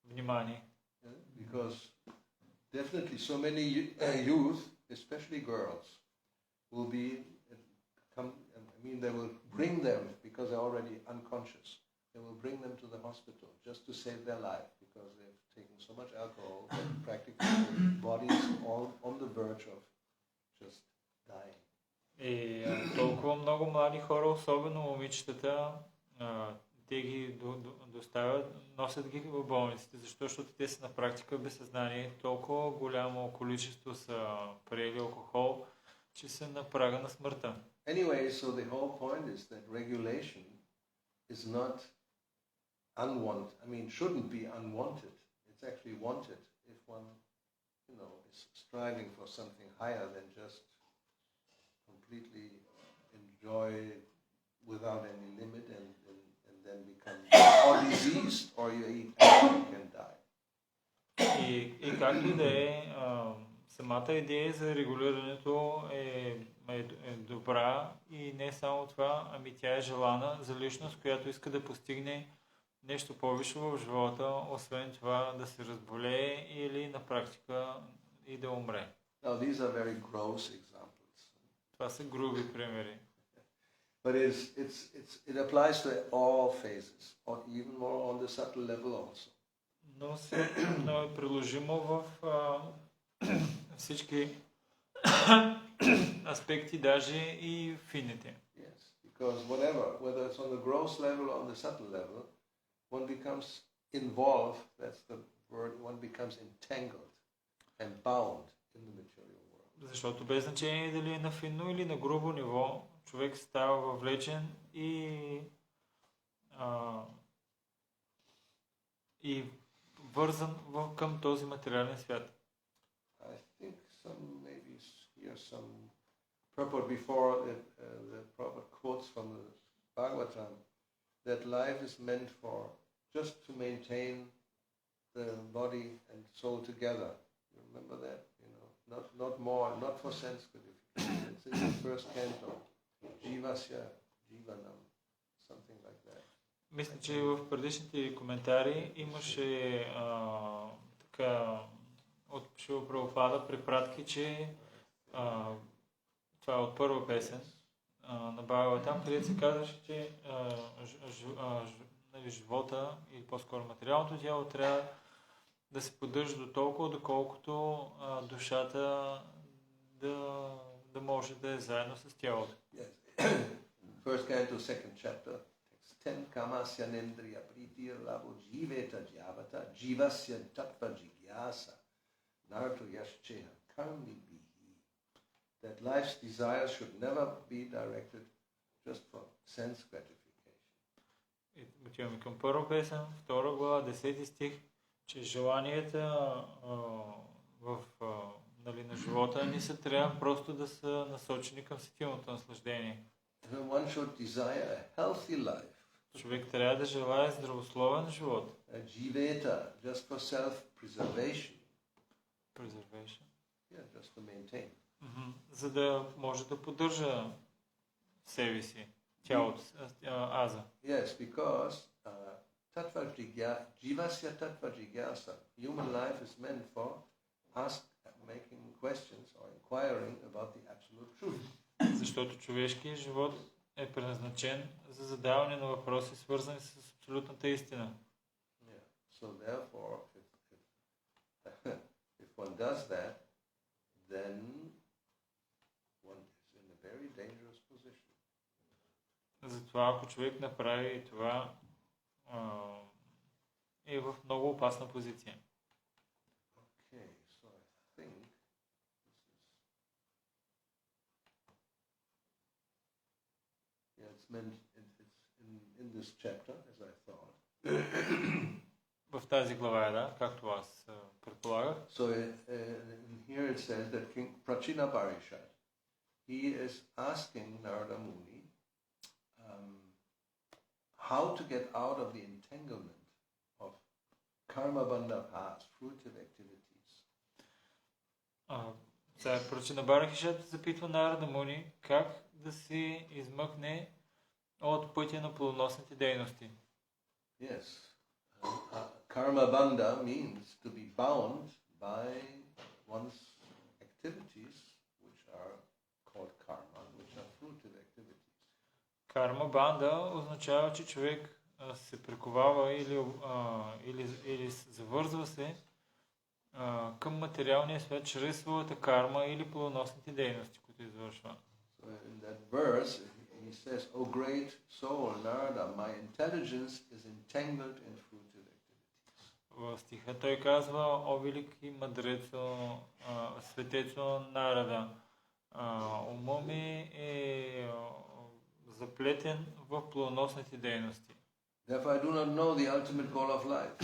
внимание. Because definitely so many youth, especially girls, will be they will bring them because they're already unconscious. They will bring them to the hospital just to save their life because they've taken so much alcohol that practically their body is all on the verge of just dying. И толкова много млади хора, особено момичетата, те ги доставят, носят ги в болниците, защото те са на практика без съзнание. Толкова голямо количество са приели алкохол, че са на прага на смъртта. Anyway, so the whole point is that regulation is not unwanted. Shouldn't be unwanted. It's actually wanted if one, is striving for something higher than just completely enjoy without any limit and then become or diseased or you eat and you can die. И както и да е, самата идея за регулирането е добра и не само това, ами тя е желана за личност, която иска да постигне нещо повече в живота, освен това да се разболее или на практика и да умре. Now these are very gross examples. Това са груби примери. But it applies to all phases, or even more on the subtle level also. Но е приложимо в всички аспекти, даже и фините. Yes, because whether it's on the gross level or on the subtle level, one becomes involved, that's the word, one becomes entangled and bound in the material world. Защото без значение дали е на финно или на грубо ниво, човек става въвлечен и вързан към този материален свят. I think maybe here's some purport before the proper quotes from the Bhagavatam, that life is meant for just to maintain the body and soul together. You remember that? You know, not more, not for sense gratification. It's in the first canto, Jivasya Jivanam, something like that. Мисля, че в предишните коментари имаше така от Шила Прабхупада препратки, че това е от първа песен на Бхагаватам, където се казваше, че живота или по-скоро материалното тяло трябва да се поддържа до толкова, доколкото душата да може да е заедно с тялото. First canto, second chapter. Ten kamasya nendriya pritiya labo jiveta javata jivasya tattva jigyasa narto yashcheha karmi bihi. That life's desires should never be directed just for sense gratification. Отиваме към първа песен, втора глава, 10 стих, че желанията на живота ни са трябва просто да са насочени към сетивното наслаждение. One should desire a healthy life. Човек трябва да желае здравословен живот. Jiveta, just for self-preservation. Preservation. Yeah, just to maintain. За да може да поддържа себе си, тялото, аза. Yes, because jivasya tattva jigyasa, human life is meant for making questions or inquiring about the absolute truth. Защото човешкият живот е предназначен за задаване на въпроси, свързани с абсолютната истина. Yeah. So therefore, if one does that, then one is in a very dangerous position. Затова, ако човек направи това, е в много опасна позиция. Okay, so I think it's in this chapter, as I thought. В тази глава е, да, както аз предполагах. So here it says that King Prachina Parishad, he is asking Narada Muni how to get out of the entanglement of karma bandha paths, fruitive activities. Прачина Барахишат запитва Нарада Муни как да се измъкне от пътя на плодоносните дейности. Yes. Karma bandha means to be bound by one's activities, which are called karma, which are fruitive activities. Карма банда означава, че човек се приковава или завързва се към материалния свят чрез своята карма или плодоносните дейности, които извършва. So in that verse, he says, "O great soul, Narada, my intelligence is entangled in fruitive activities." В стиха той казва: "О велики мъдрецо, светецо Нарада, умът ми е заплетен в плодоносните дейности." Therefore, I do not know the ultimate goal of life.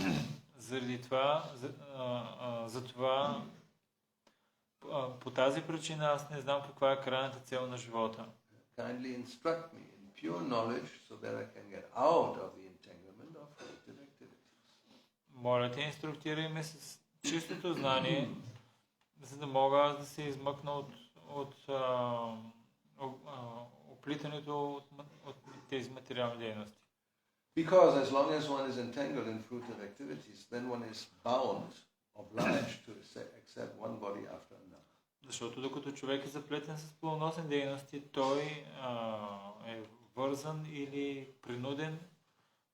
Заради това, по тази причина аз не знам каква е крайната цел на живота. Kindly instruct me in pure knowledge so that I can get out of the entanglement of fruitive activities. Моля те, инструктирай ме с чистото знание, за да мога аз да се измъкна от оплитането от тези материални дейности. Because as long as one is entangled in fruitive activities, then one is bound, obliged to accept one body after another. Защото докато човек е заплетен с плодоносни дейности, той е вързан или принуден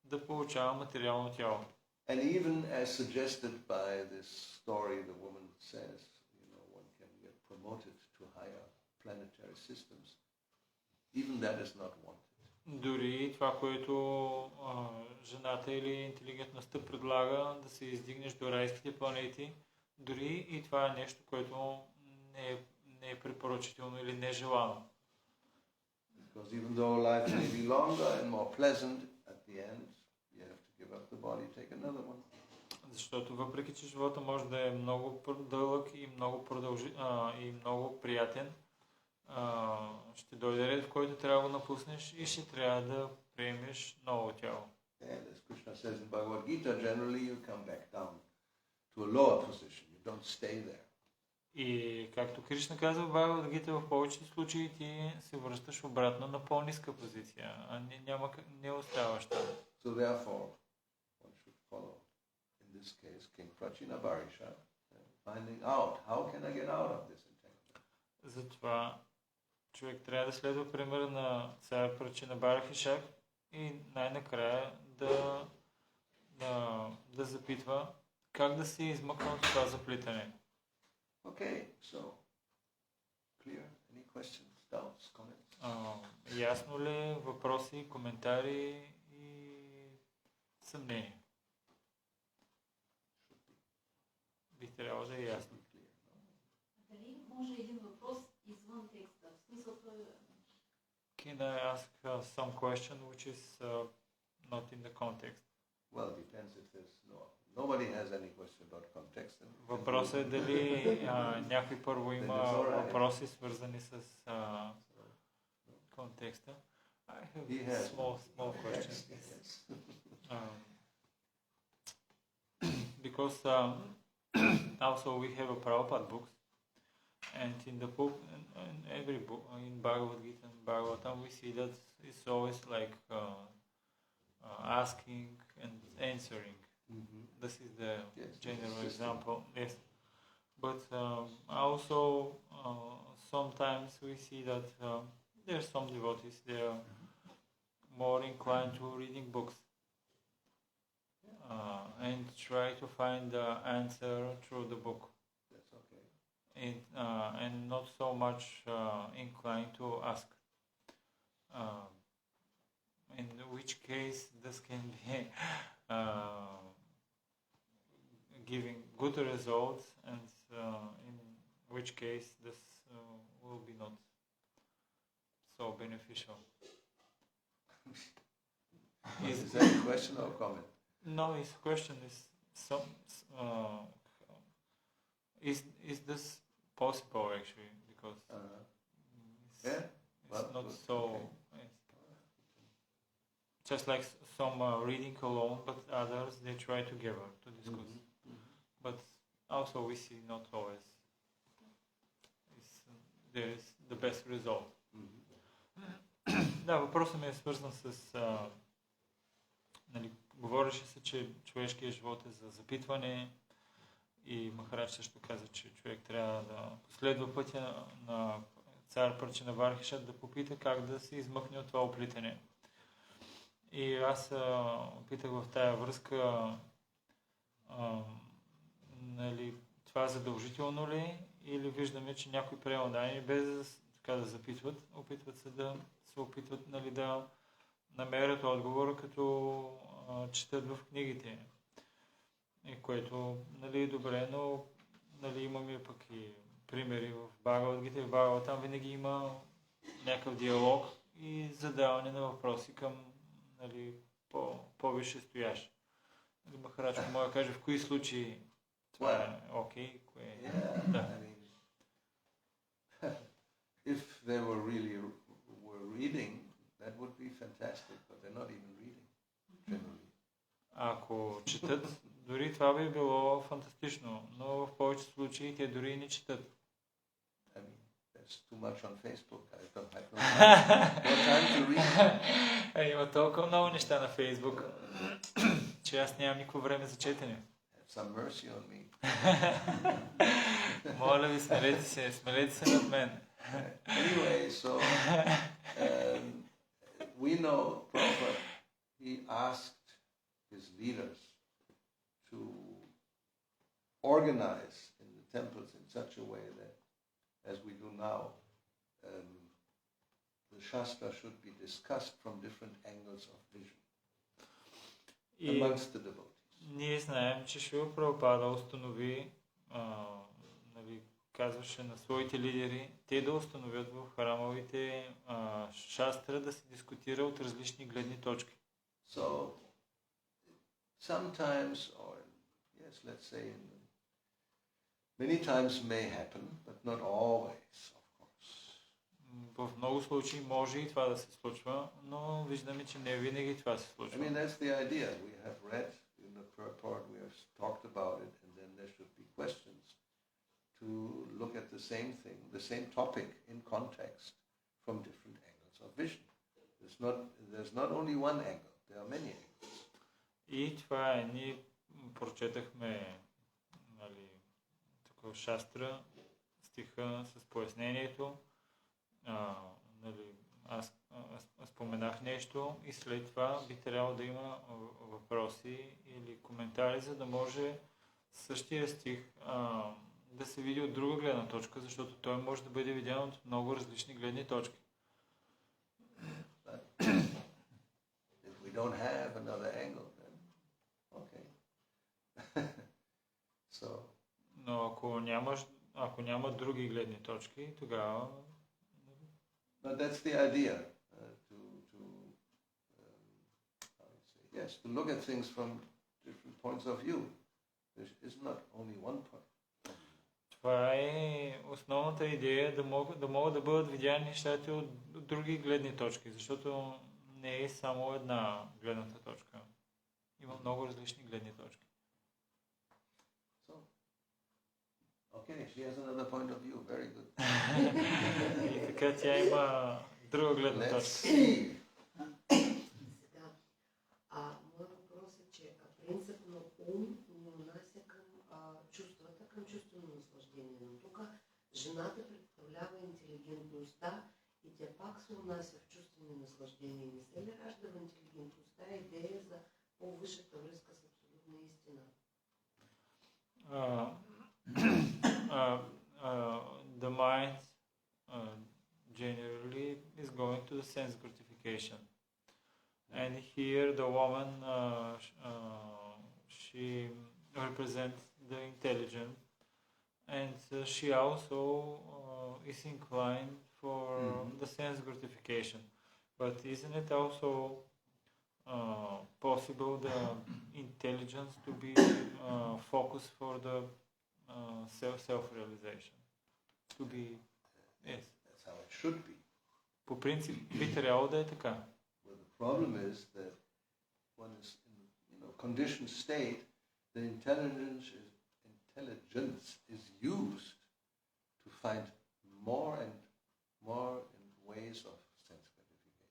да получава материално тяло. And even as suggested by this story, the woman says, one can get promoted to higher planetary systems. Even that is not wanted. Дори това, което жената или интелигентността предлага, да се издигнеш до райските планети, дори и това е нещо, което не е препоръчително или не е желано. Because even though life may be longer and more pleasant, at the end you have to give up the body, take another one. Защото въпреки, че живота може да е много дълъг и много приятен, ще дойде ред, в който трябва да го напуснеш и ще трябва да приемеш ново тяло. And as Krishna says in Bhagavad Gita, generally you come back down to a lower position. You don't stay there. И както Кришна казва в Бхагавад Гита, в повечето случаи ти се връщаш обратно на по-ниска позиция, а не оставаш там. So therefore, one should follow, in this case, King Prachinavarisha, finding out how can I get out of this entanglement. Затова човек трябва да следва примера на цар Прачинабарахишак и най-накрая да запитва как да се измъкне от това заплитане. Okay, so clear? Any questions, doubts, comments? Ясно ли въпроси, коментари и съмнения? Би трябвало да е ясно. Дали може един въпрос извън текста? В смисъл той... Can I ask some question which is not in the context? Well, it depends if there's nobody has any question about context. Въпросът е дали някой първо има въпроси свързани с контекста. I have small questions. Because also we have a Prabhupada books, and in the book, in every book, in Bhagavad Gita and Bhagavatam, we see that it's always like asking and answering. Mm-hmm. This is the general example. Yes, but also sometimes we see that there are some devotees they are more inclined to reading books and try to find the answer through the book. That's okay. And not so much inclined to ask. In which case this can be giving good results, and in which case this will be not so beneficial. Is that a question or a comment? No, his question is is this possible actually, because it's not so just like some reading alone, but others they try together to discuss. But also we see not always there is the best result. Да, въпросът ми е свързан с говореше се, че човешкият живот е за запитване и Махарадж също каза, че човек трябва да последва пътя на цар Прачинавархиша, да попита как да се измъкне от това оплитане. И аз питах в тая връзка, това задължително ли, или виждаме, че някои преводани без така да запитват, опитват се да намерят отговора, като четат в книгите. И което е добре, но имаме пък и примери в Бхагавад Гита и в Бхагаватам винаги има някакъв диалог и задаване на въпроси към по-висше стоящ. Махарадж може да каже в кои случаи това е окей, кое е... Да. If they were reading, that would be fantastic, but they're not even reading, generally. Ако четат, дори това би било фантастично, но в повечето случаи те дори не четат. I mean, there's too much on Facebook. I don't have no time to read. Има толкова много неща на Фейсбук, че аз нямам никакво време за четене. some mercy on me. Моля ви, смелете се над мен. Anyway, so we know Prabhupada, he asked his leaders to organize in the temples in such a way that, as we do now, the Shastra should be discussed from different angles of vision amongst the devotees. Ние знаем, че Шрила Прабхупада установи, казваше на своите лидери, те да установят в храмовите шастра да се дискутира от различни гледни точки. So, sometimes, or yes, let's say, many times may happen, but not always, of course. В много случаи може и това да се случва, но виждаме, че не винаги това се случва. I mean, that's the idea. We have read in the purport, we have talked about it, and then there should be questions to look at the same thing, the same topic in context from different angles of vision. There's not only one angle, there are many angles. И това е, ние прочетахме такова шастра, стиха с пояснението, аз споменах нещо и след това би трябвало да има въпроси или коментари, за да може същия стих да се види от друга гледна точка, защото той може да бъде видян от много различни гледни точки. If we don't have another angle, then okay. So. Но ако няма други гледни точки, тогава. But that's the idea, to look at things from different points of view. There is not only one point. Това е основната идея, да могат да бъдат видяни нещата от други гледни точки, защото не е само една гледната точка. Има много различни гледни точки. Okay, she has another point of view. Very good. И така тя има друга гледна точка. Моят въпрос е, че принципно ум не отнася към чувствата, към чувствено наслаждение. Но тук жената представлява интелигентността и тя пак се отнася в чувствено наслаждение. Не се ли ражда в интелигентността идея за по-висшата връзка с абсолютна истина? The mind generally is going to the sense gratification, and here the woman she represents the intelligence, and she also is inclined for the sense gratification. But isn't it also possible the intelligence to be focused for the self-realization? To be, yes. That's how it should be. По принцип би трябвало да е така. Well, the problem is that one is in conditioned state, the intelligence is used to find more and more ways of sense gratification.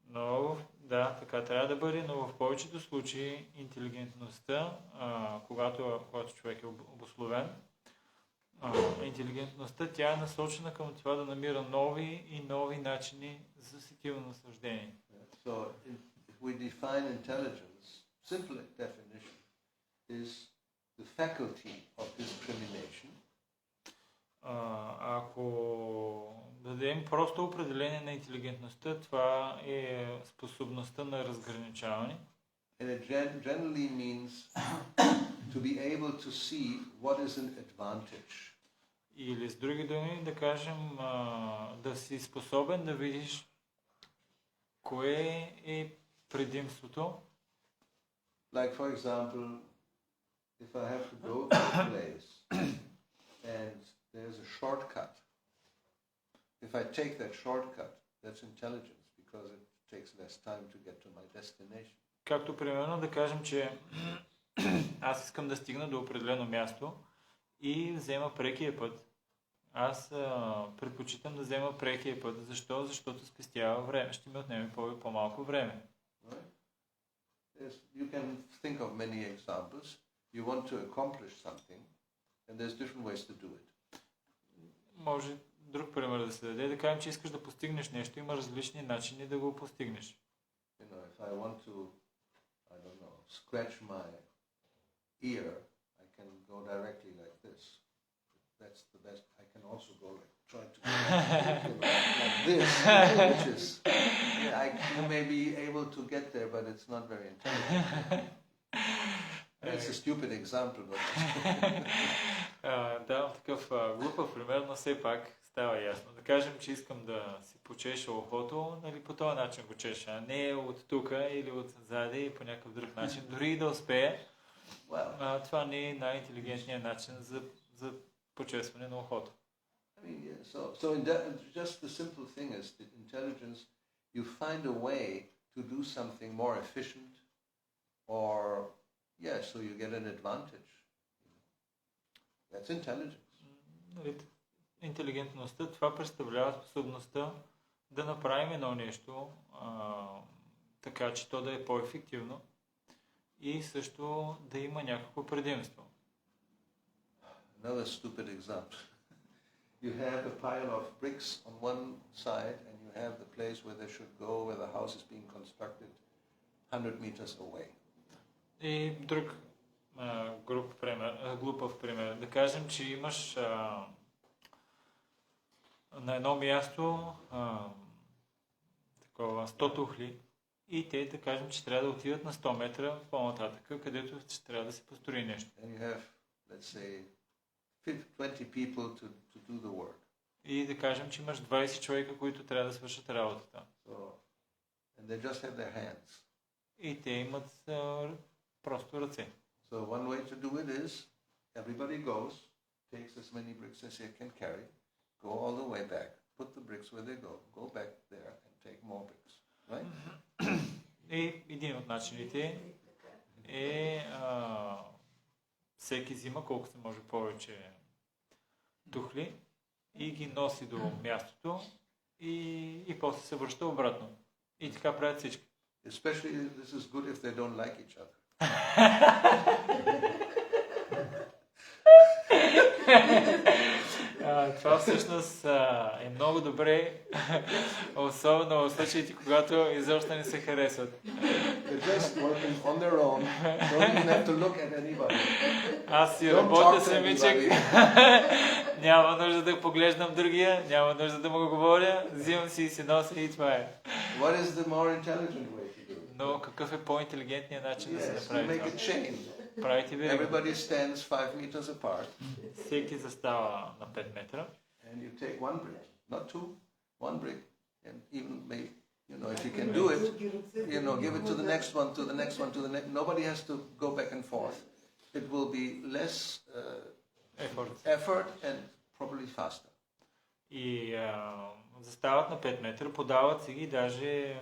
Но да, така трябва да бъде, но в повечето случаи интелигентността, когато човек е обусловен, интелигентността тя е насочена към това да намира нови и нови начини за сетивно наслаждение. So if we define intelligence, simple definition is the faculty of discrimination. Ако дадем просто определение на интелигентността, това е способността на разграничаване. And it generally means to be able to see what is an advantage. Или с други думи да кажем, да си способен да видиш кое е предимството. Like for example, if I have to go to a place and there's a shortcut. If I take that shortcut, that's intelligence because it takes less time to get to my destination. Както примерно да кажем, че аз искам да стигна до определено място и взема прекия път. Аз предпочитам да взема прекия път. Защо? Защото спестява време. Ще ми отнеме по-малко време. Right? Yes, you can think of many examples. you want to accomplish something, and there's different ways to do it. Може друг пример да се даде, да кажем, че искаш да постигнеш нещо, има различни начини да го постигнеш. You know, if I want to, I don't know, scratch my ear, I can go directly like this. That's the best. I can also go like try to go like this, which is you may be able to get there, but it's not very intelligent. It's a stupid example, but да, такъв глупав пример, но все пак става ясно. Да кажем, че искам да си почеша ухото, нали, по този начин го чеша, а не от тук или от зади и по някакъв друг начин. Дори и да успея, това не е най-интелигентният начин за почесване на ухото. I mean, yeah, so just the simple thing is that intelligence, you find a way to do something more efficient, or so you get an advantage. That's intelligence. Интелигентността, това представлява способността да направим едно нещо, така че то да е по-ефективно и също да има някакво предимство. Another stupid example. You have a pile of bricks on one side and you have the place where they should go, where the house is being constructed 100 meters away. И друг глупав пример. Да кажем, че имаш на едно място такова 100 тухли и те да кажем, че трябва да отидат на 100 метра по-нататък, където ще трябва да се построи нещо. And you have, let's say, 20 people to do the work. И да кажем, че имаш 20 човека, които трябва да свършат работата. And they just have their hands. И те имат просто ръце. So one way to do it is everybody goes, takes as many bricks as they can carry, go all the way back, put the bricks where they go back there and take more bricks, right? И един от начините е всеки взима колко се може повече тухли и ги носи до мястото и после се връща обратно. И така правят всички. Especially this is good if they don't like each other. Това всъщност е много добре, особено в случаите, когато изобщо не се харесват. Аз си работя самичък, няма нужда да поглеждам другия, няма нужда да му го говоря, взимам си и си нося и това е. Но какъв е по-интелигентният начин да се направи това? Правите верига. Everybody stands 5 meters apart. Всеки застава на 5 метра. And you take one brick, not two, one brick, and even maybe, if you can do it, give it to the next one, to the next one, to the next. Nobody has to go back and forth. It will be less effort and probably faster. И застават на 5 метра, подават си ги, даже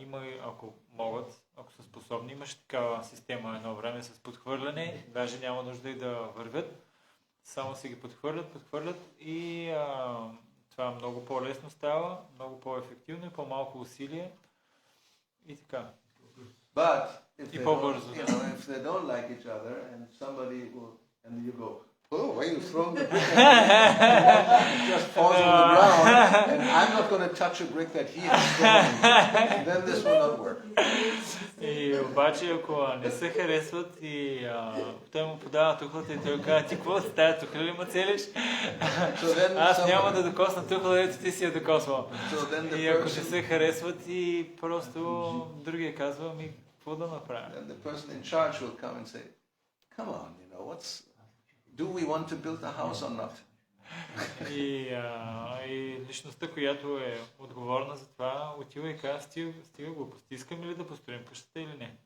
има, ако могат, ако са способни, имаше такава система едно време с подхвърляне, даже няма нужда и да вървят, само си ги подхвърлят и това много по-лесно става, много по-ефективно и по-малко усилие и така. But и по-бързо. If they don't like each other and and you go, oh, why you throwing the brick? It just falls on the ground, and I'm not going to touch a brick that he is throwing. Then this will not work. И обаче, ако не се харесват и той му подава тухлата и той казва, ти какво с тая тухла ли ме целиш? Аз няма да докосна тухла, ето ти си я докосвал. И ако не се харесват и просто другия казва, какво да направя? Then the person in charge will come and say, come on, do we want to build a house or not? И личността, която е отговорна за това, отива и казва, стига глупости, искаме ли да построим къщата или не?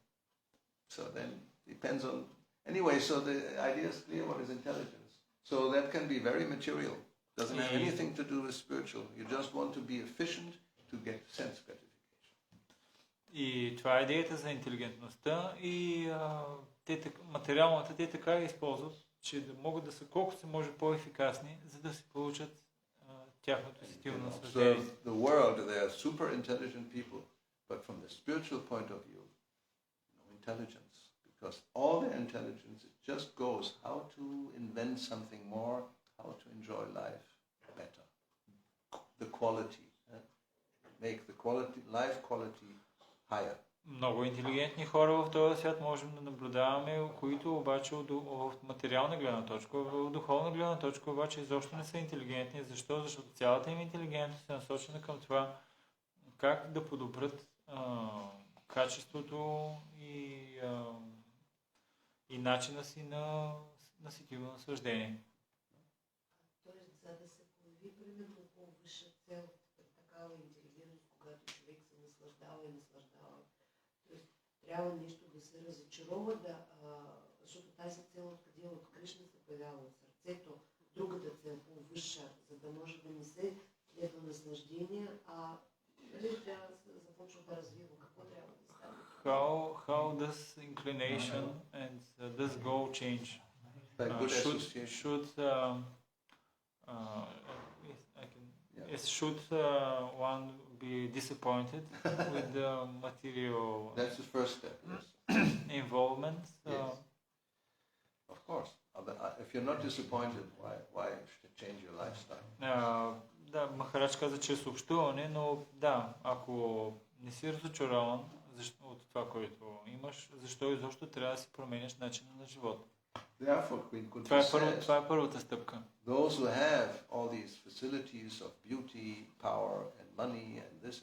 So then depends on anyway. So the idea is clear. What is intelligence? So that can be very material. Doesn't have anything to do with spiritual. You just want to be efficient to get sense gratification. И това е идеята за интелигентността и материалната те така използват, че да могат да са колко се може по-ефикасни, за да се получат тяхното сетивно наслаждение. So the world, they are super intelligent people, but from the spiritual point of view, no intelligence, Because all their intelligence, it just goes how to invent something more, how to enjoy life better. The quality, make the quality, life quality higher. Много интелигентни хора в този свят можем да наблюдаваме, които обаче в материална гледна точка, в духовна гледна точка обаче изобщо не са интелигентни. Защо? Защото цялата им интелигентност е насочена към това как да подобрят качеството и начина си на сетивно наслаждение. Тоест, за да се появи примерно по-висша цел при такава интелигентност, когато човек се наслаждава, тоест трябва нещо да се разочарова, защото тази цел откъде от Кришна се появява от сърцето, другата цел по-висша, за да може да не се следва наслаждение, трябва да се започва да развива. Какво трябва да стане? How does inclination and does goal change? Should one be disappointed with the material That's the first step, yes. involvement? Yes. Of course. If you're not disappointed, why should it change your lifestyle? Да, Махарадж каза, че е съобщуване, но да, ако не си разочарован от това, което имаш, защо изобщо трябва да си променяш начина на живота? Това е първата стъпка. Those who have all these facilities of beauty, power and money and this,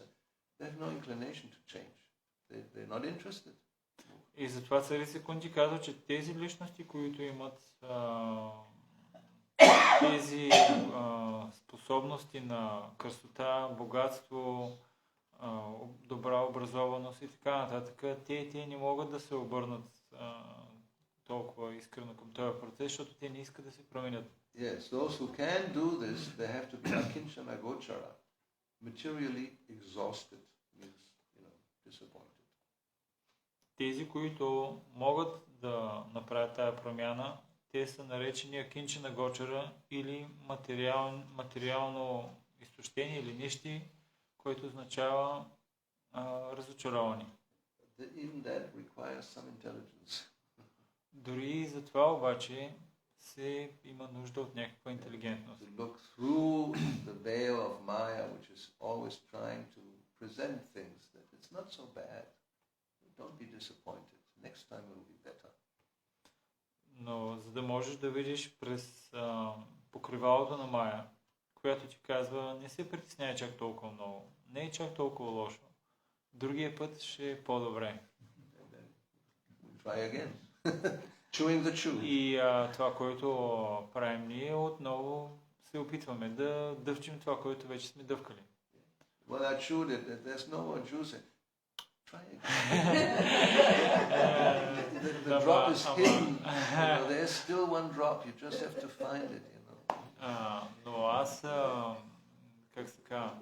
they have no inclination to change. They're not interested. И затова Цари Секунди казва, че тези личности, които имат тези способности на красота, богатство, добра образованост и така нататък, те не могат да се обърнат толкова искрено към този процес, защото те не искат да се променят. Yes, those who can do this, they have to be akinchana gochara, materially exhausted, means, disappointed. Тези, които могат да направят тая промяна, те са наречени акинчана гочара или материално изтощение или нищи, което означава разочаровани. Even that requires some intelligence. Дори за това обаче се има нужда от някаква интелигентност. To look through the veil of Maya, which is always trying to present things that it's not so bad. Don't be disappointed. Next time it will be better. Но за да можеш да видиш през покривалото на Мая, която ти казва, не се притесняй чак толкова много, не е чак толкова лошо. Другия път ще е по-добре. Try again. Chewing the chew. И това, което правим ние, отново се опитваме да дъвчим това, което вече сме дъвкали. Well, I chewed it. There's no more juice. Try again. The drop is hidden. There's still one drop. You just have to find it. Но аз, как се казва,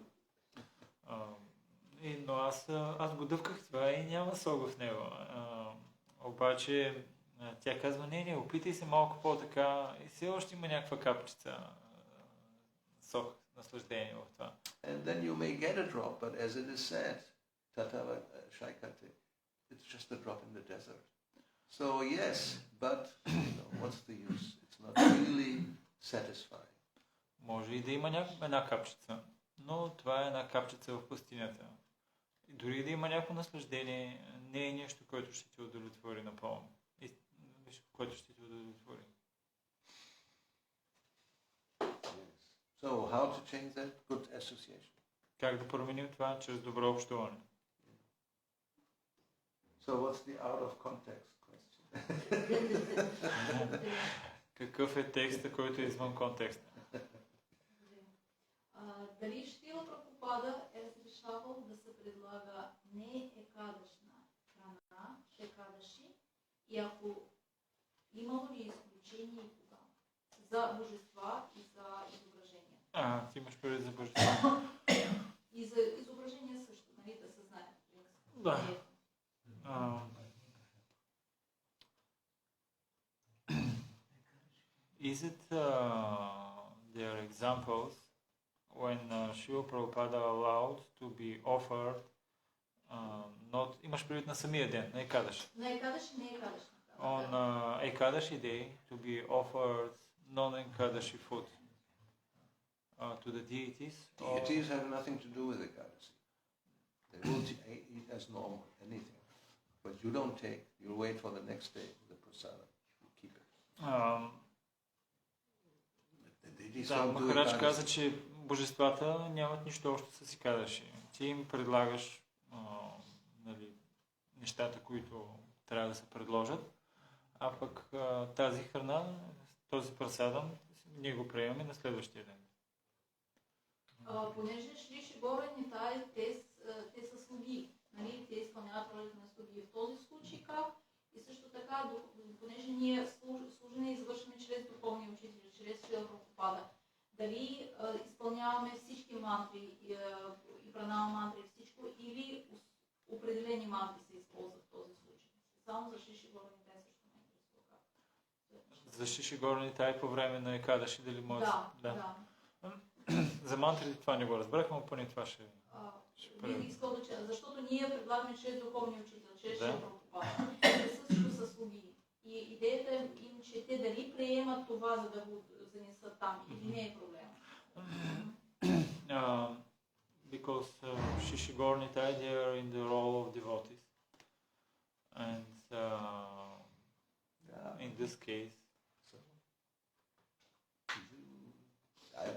аз го дъвках това и няма сок в него. Обаче тя казва, не, опитай се малко по-така и все още има някаква капчица сок, наслаждение в това. And then you may get a drop, but as it is said, Tatava Shaikate, it's just a drop in the desert. So yes, but what's the use? It's not really satisfying. Може и да има една капчица, но това е една капчица в пустинята. И дори да има някакво наслаждение, не е нещо, което ще ти удовлетвори напълно. Което ще ти удовлетвори. So how to change that? Good association. Как да променим това? Чрез добро общуване. So what's the out of context question? Какъв е текста, който е извън контекста? Дали Шрила Прабхупада е разрешавал да се предлага не екадашна храна, екадаши, и ако имало ли изключение и кога? За божества и за изображения. Ти имаш предвид за божества. И за изображения също, нали, да се знае. Да. Is it there are examples when Srila Prabhupada allowed to be offered not... Имаш предвид на самия ден, на екадаши. На екадаши не е екадашна on Ekadashi day to be offered non-Ekadashi food to the deities. Deities have nothing to do with Ekadasi. They will eat as normal, anything. But you don't take, you wait for the next day, the prasada, you keep it. Да, Махарадж каза, че божествата нямат нищо общо с Екадаши. Ти им предлагаш нали, нещата, които трябва да се предложат, а пък тази храна, този прасадам, ние го приемаме на следващия ден. Понеже Шри Гауравани, те са слуги, нали? Те изпълняват ролята на слуги. В този случай как? И също така, понеже ние служене извършваме чрез духовни учители, чрез Шрила Прабхупада, дали изпълняваме всички мантри и пранама мантри, всичко, или определени мантри се използват в този случай? Само за Шри Гауравани също ме интересува как. За Шри Гауравани по време на Екадаши, дали може? Да. За мантрите това не го разбрах, но поне това ще... Бих искал да чуя, защото ние предлагаме чрез духовни учители, чрез Шрила Прабхупада. Те също са слуги. И идеята им, че те дали приемат това, за да го занесат там, или не е проблема? Because Shri Gauravani, they are in the role of devotees. And in this case...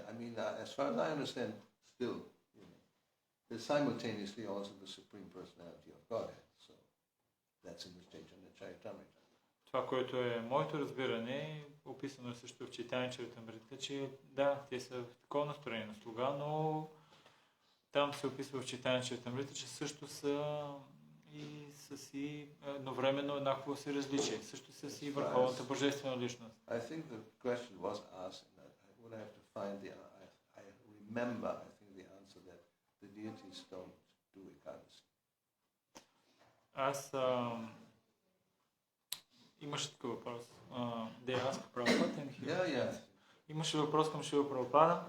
I mean, as far as I understand, still, there's simultaneously also the Supreme Personality of Godhead. So that's in the Chaitanya Charitamrita. Това, което е моето разбиране, описано е също в Чайтanya Чаритамрита, че да, те са в такова настроение на слуга, но там се описва в Чайтanya Чаритамрита, че също са и едновременно еднакво се различие. Също са си върховната божествена личност. I think the question was asked, and I would have to find I remember, I think the answer that the deities don't do Ekadasi. Аз имаше такъв въпрос. They ask Prabhupada and he... Yeah. Имаше въпрос към Шрила Прабхупада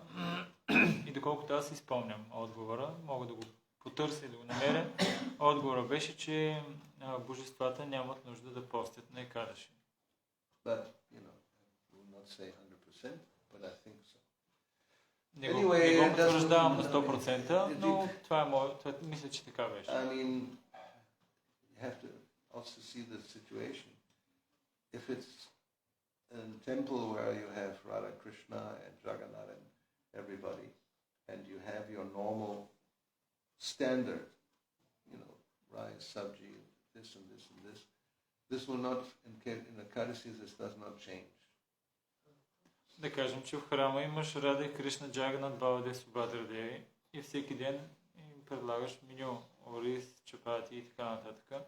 и доколкото аз си спомням отговора, мога да го потърся и да го намеря. Отговора беше, че божествата нямат нужда да постят на Екадаши. But, I will not say 100%, but I think so. Не го потвърждавам на 100%, но това е моето, мисля, че така беше. I mean, you have to also see the situation. If it's a temple where you have Radha Krishna and Jagannath and everybody, and you have your normal standard, rice, sabji, this and this and this will not, in Ekadasi, this does not change. Да кажем, че в храма имаш Рада и Кришна, Джаганат, Баладев, Субхадра и всеки ден им предлагаш меню, ориз, чапати и така нататък.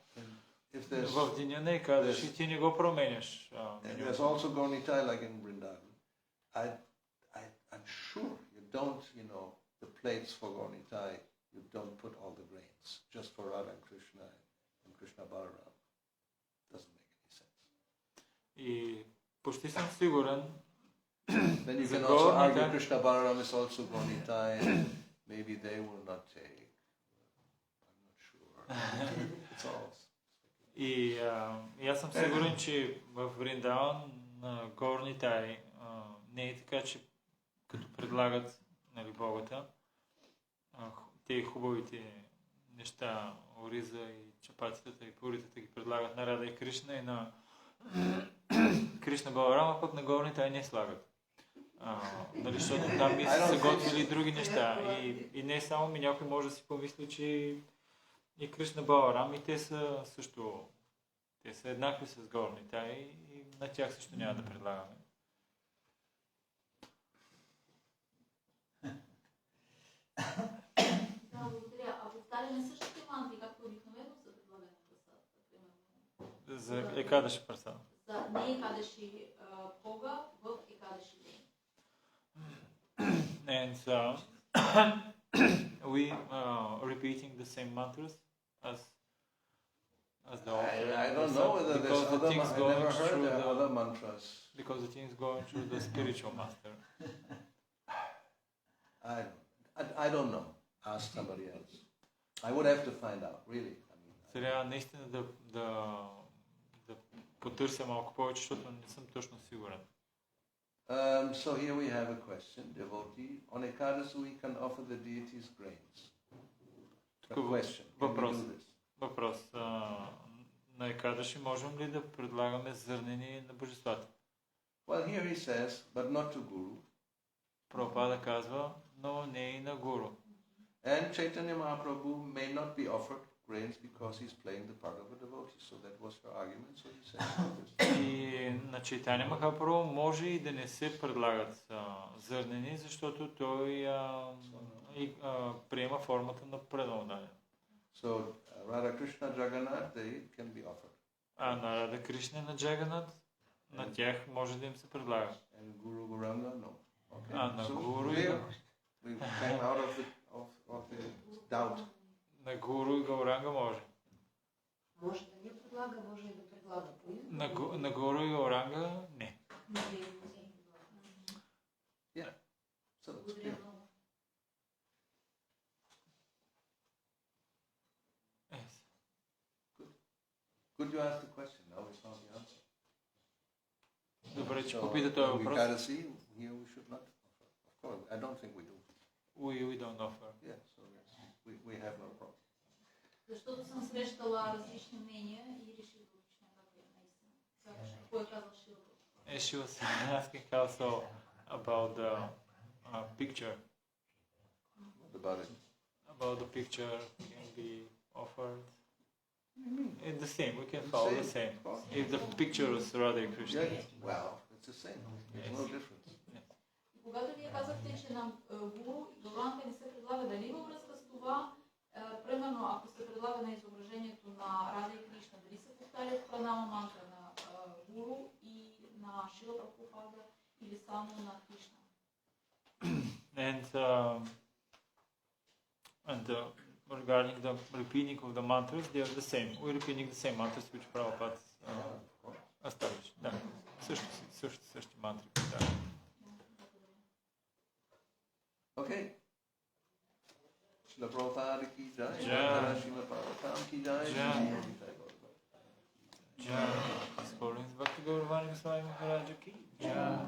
В деня на Екадаши ти не го променяш. There's also Gaunitai like in Vrindavan. I'm sure you don't, the plates for Gaunitai, you don't put all the grains, just for Radha and Krishna Balaram. Doesn't make any sense. И почти съм сигурен. Then you can also argue Krishna Balaram is also Gaunitai, and maybe they will not take. I'm not sure. It's all. И аз съм сигурен, че в Вриндаван на Горнитай не е така, че като предлагат Богата, те хубавите неща, ориза и чапатитата и пуритата ги предлагат на Рада и Кришна и на Кришна Баларама, пък на Горнитай не слагат. Защото там са готвили други неща. И не само някой може да си помисли, че и Кришна Баларам, и те са също, те са еднакви с горните, и на тях също няма да предлагаме. Да, благодаря. А повтаряме същите мантри, както обикновено са предлагани в прасадата, примерно? За Екадаши прасада. За не Екадаши Бога в Екадаши ден. And we repeating the same mantras as the I don't know whether there's other I never heard there are other mantras. Because the things going through the spiritual master. I don't know. Ask somebody else. I would have to find out, really. Трябва наистина да потърся малко повече, защото не съм точно сигурен. So here we have a question, devotee. On Ekadasi we can offer the deities grains. A question. Can we do this? Въпрос. На Екадаши можем ли да предлагаме зърнени на божествата? Well, here he says, but not to Guru. Прабхупада казва, но не и на гуру. And Chaitanya Mahaprabhu may not be offered grains because he's playing the part of a devotee. So that was her argument. So he said. И на Чайтаня Махапрабху може и да не се предлагат зърнени, защото той приема формата на преданодание. So Radha Krishna Jagannath, they can be offered. А на Рада Кришна и на Джаганат, на тях може да им се предлага. And Guru Gauranga, no. Okay. А на So гуру we came out of the doubt. на гуру и Гауранга може. Може да не предлага, може и да предлага по избор. На гуру и Гауранга не. Yeah. So that's Благодаря clear. много. Good you asked the question. Now we found the answer. Добре, че So, попита този we въпрос. gotta see here we should not offer. Of course, I don't think we do. We don't offer. Yeah, so we have no problem. Защото съм срещала различни мнения и реших да уточня как е наистина. Кой е казал Шила Прабхупада? She was asking also about the picture. What about it? About the picture can be offered. It's the same. We can follow the same. Of course. If the picture is Radha Krishna. Yeah, well, it's the same. There's no difference. И когато вие казахте, че на гуру и Гауранга не се предлага, дали във връзка с това, примерно ако се предлага на изображението на Рада и Кришна, дали се повтарят пранама мантра на гуру и на Шила Прабхупада или само на Кришна? And regarding the repeating of the mantras, they are the same. We're repeating the same mantras which Prabhupada established. Да, същи мантри. Да. Okay. Srila Prabhupada ki jai. Jai. Srila Prabhupada ki jai. Jai. Jai. Jai. Bhakti Gauravani Goswami Maharaja ki jai.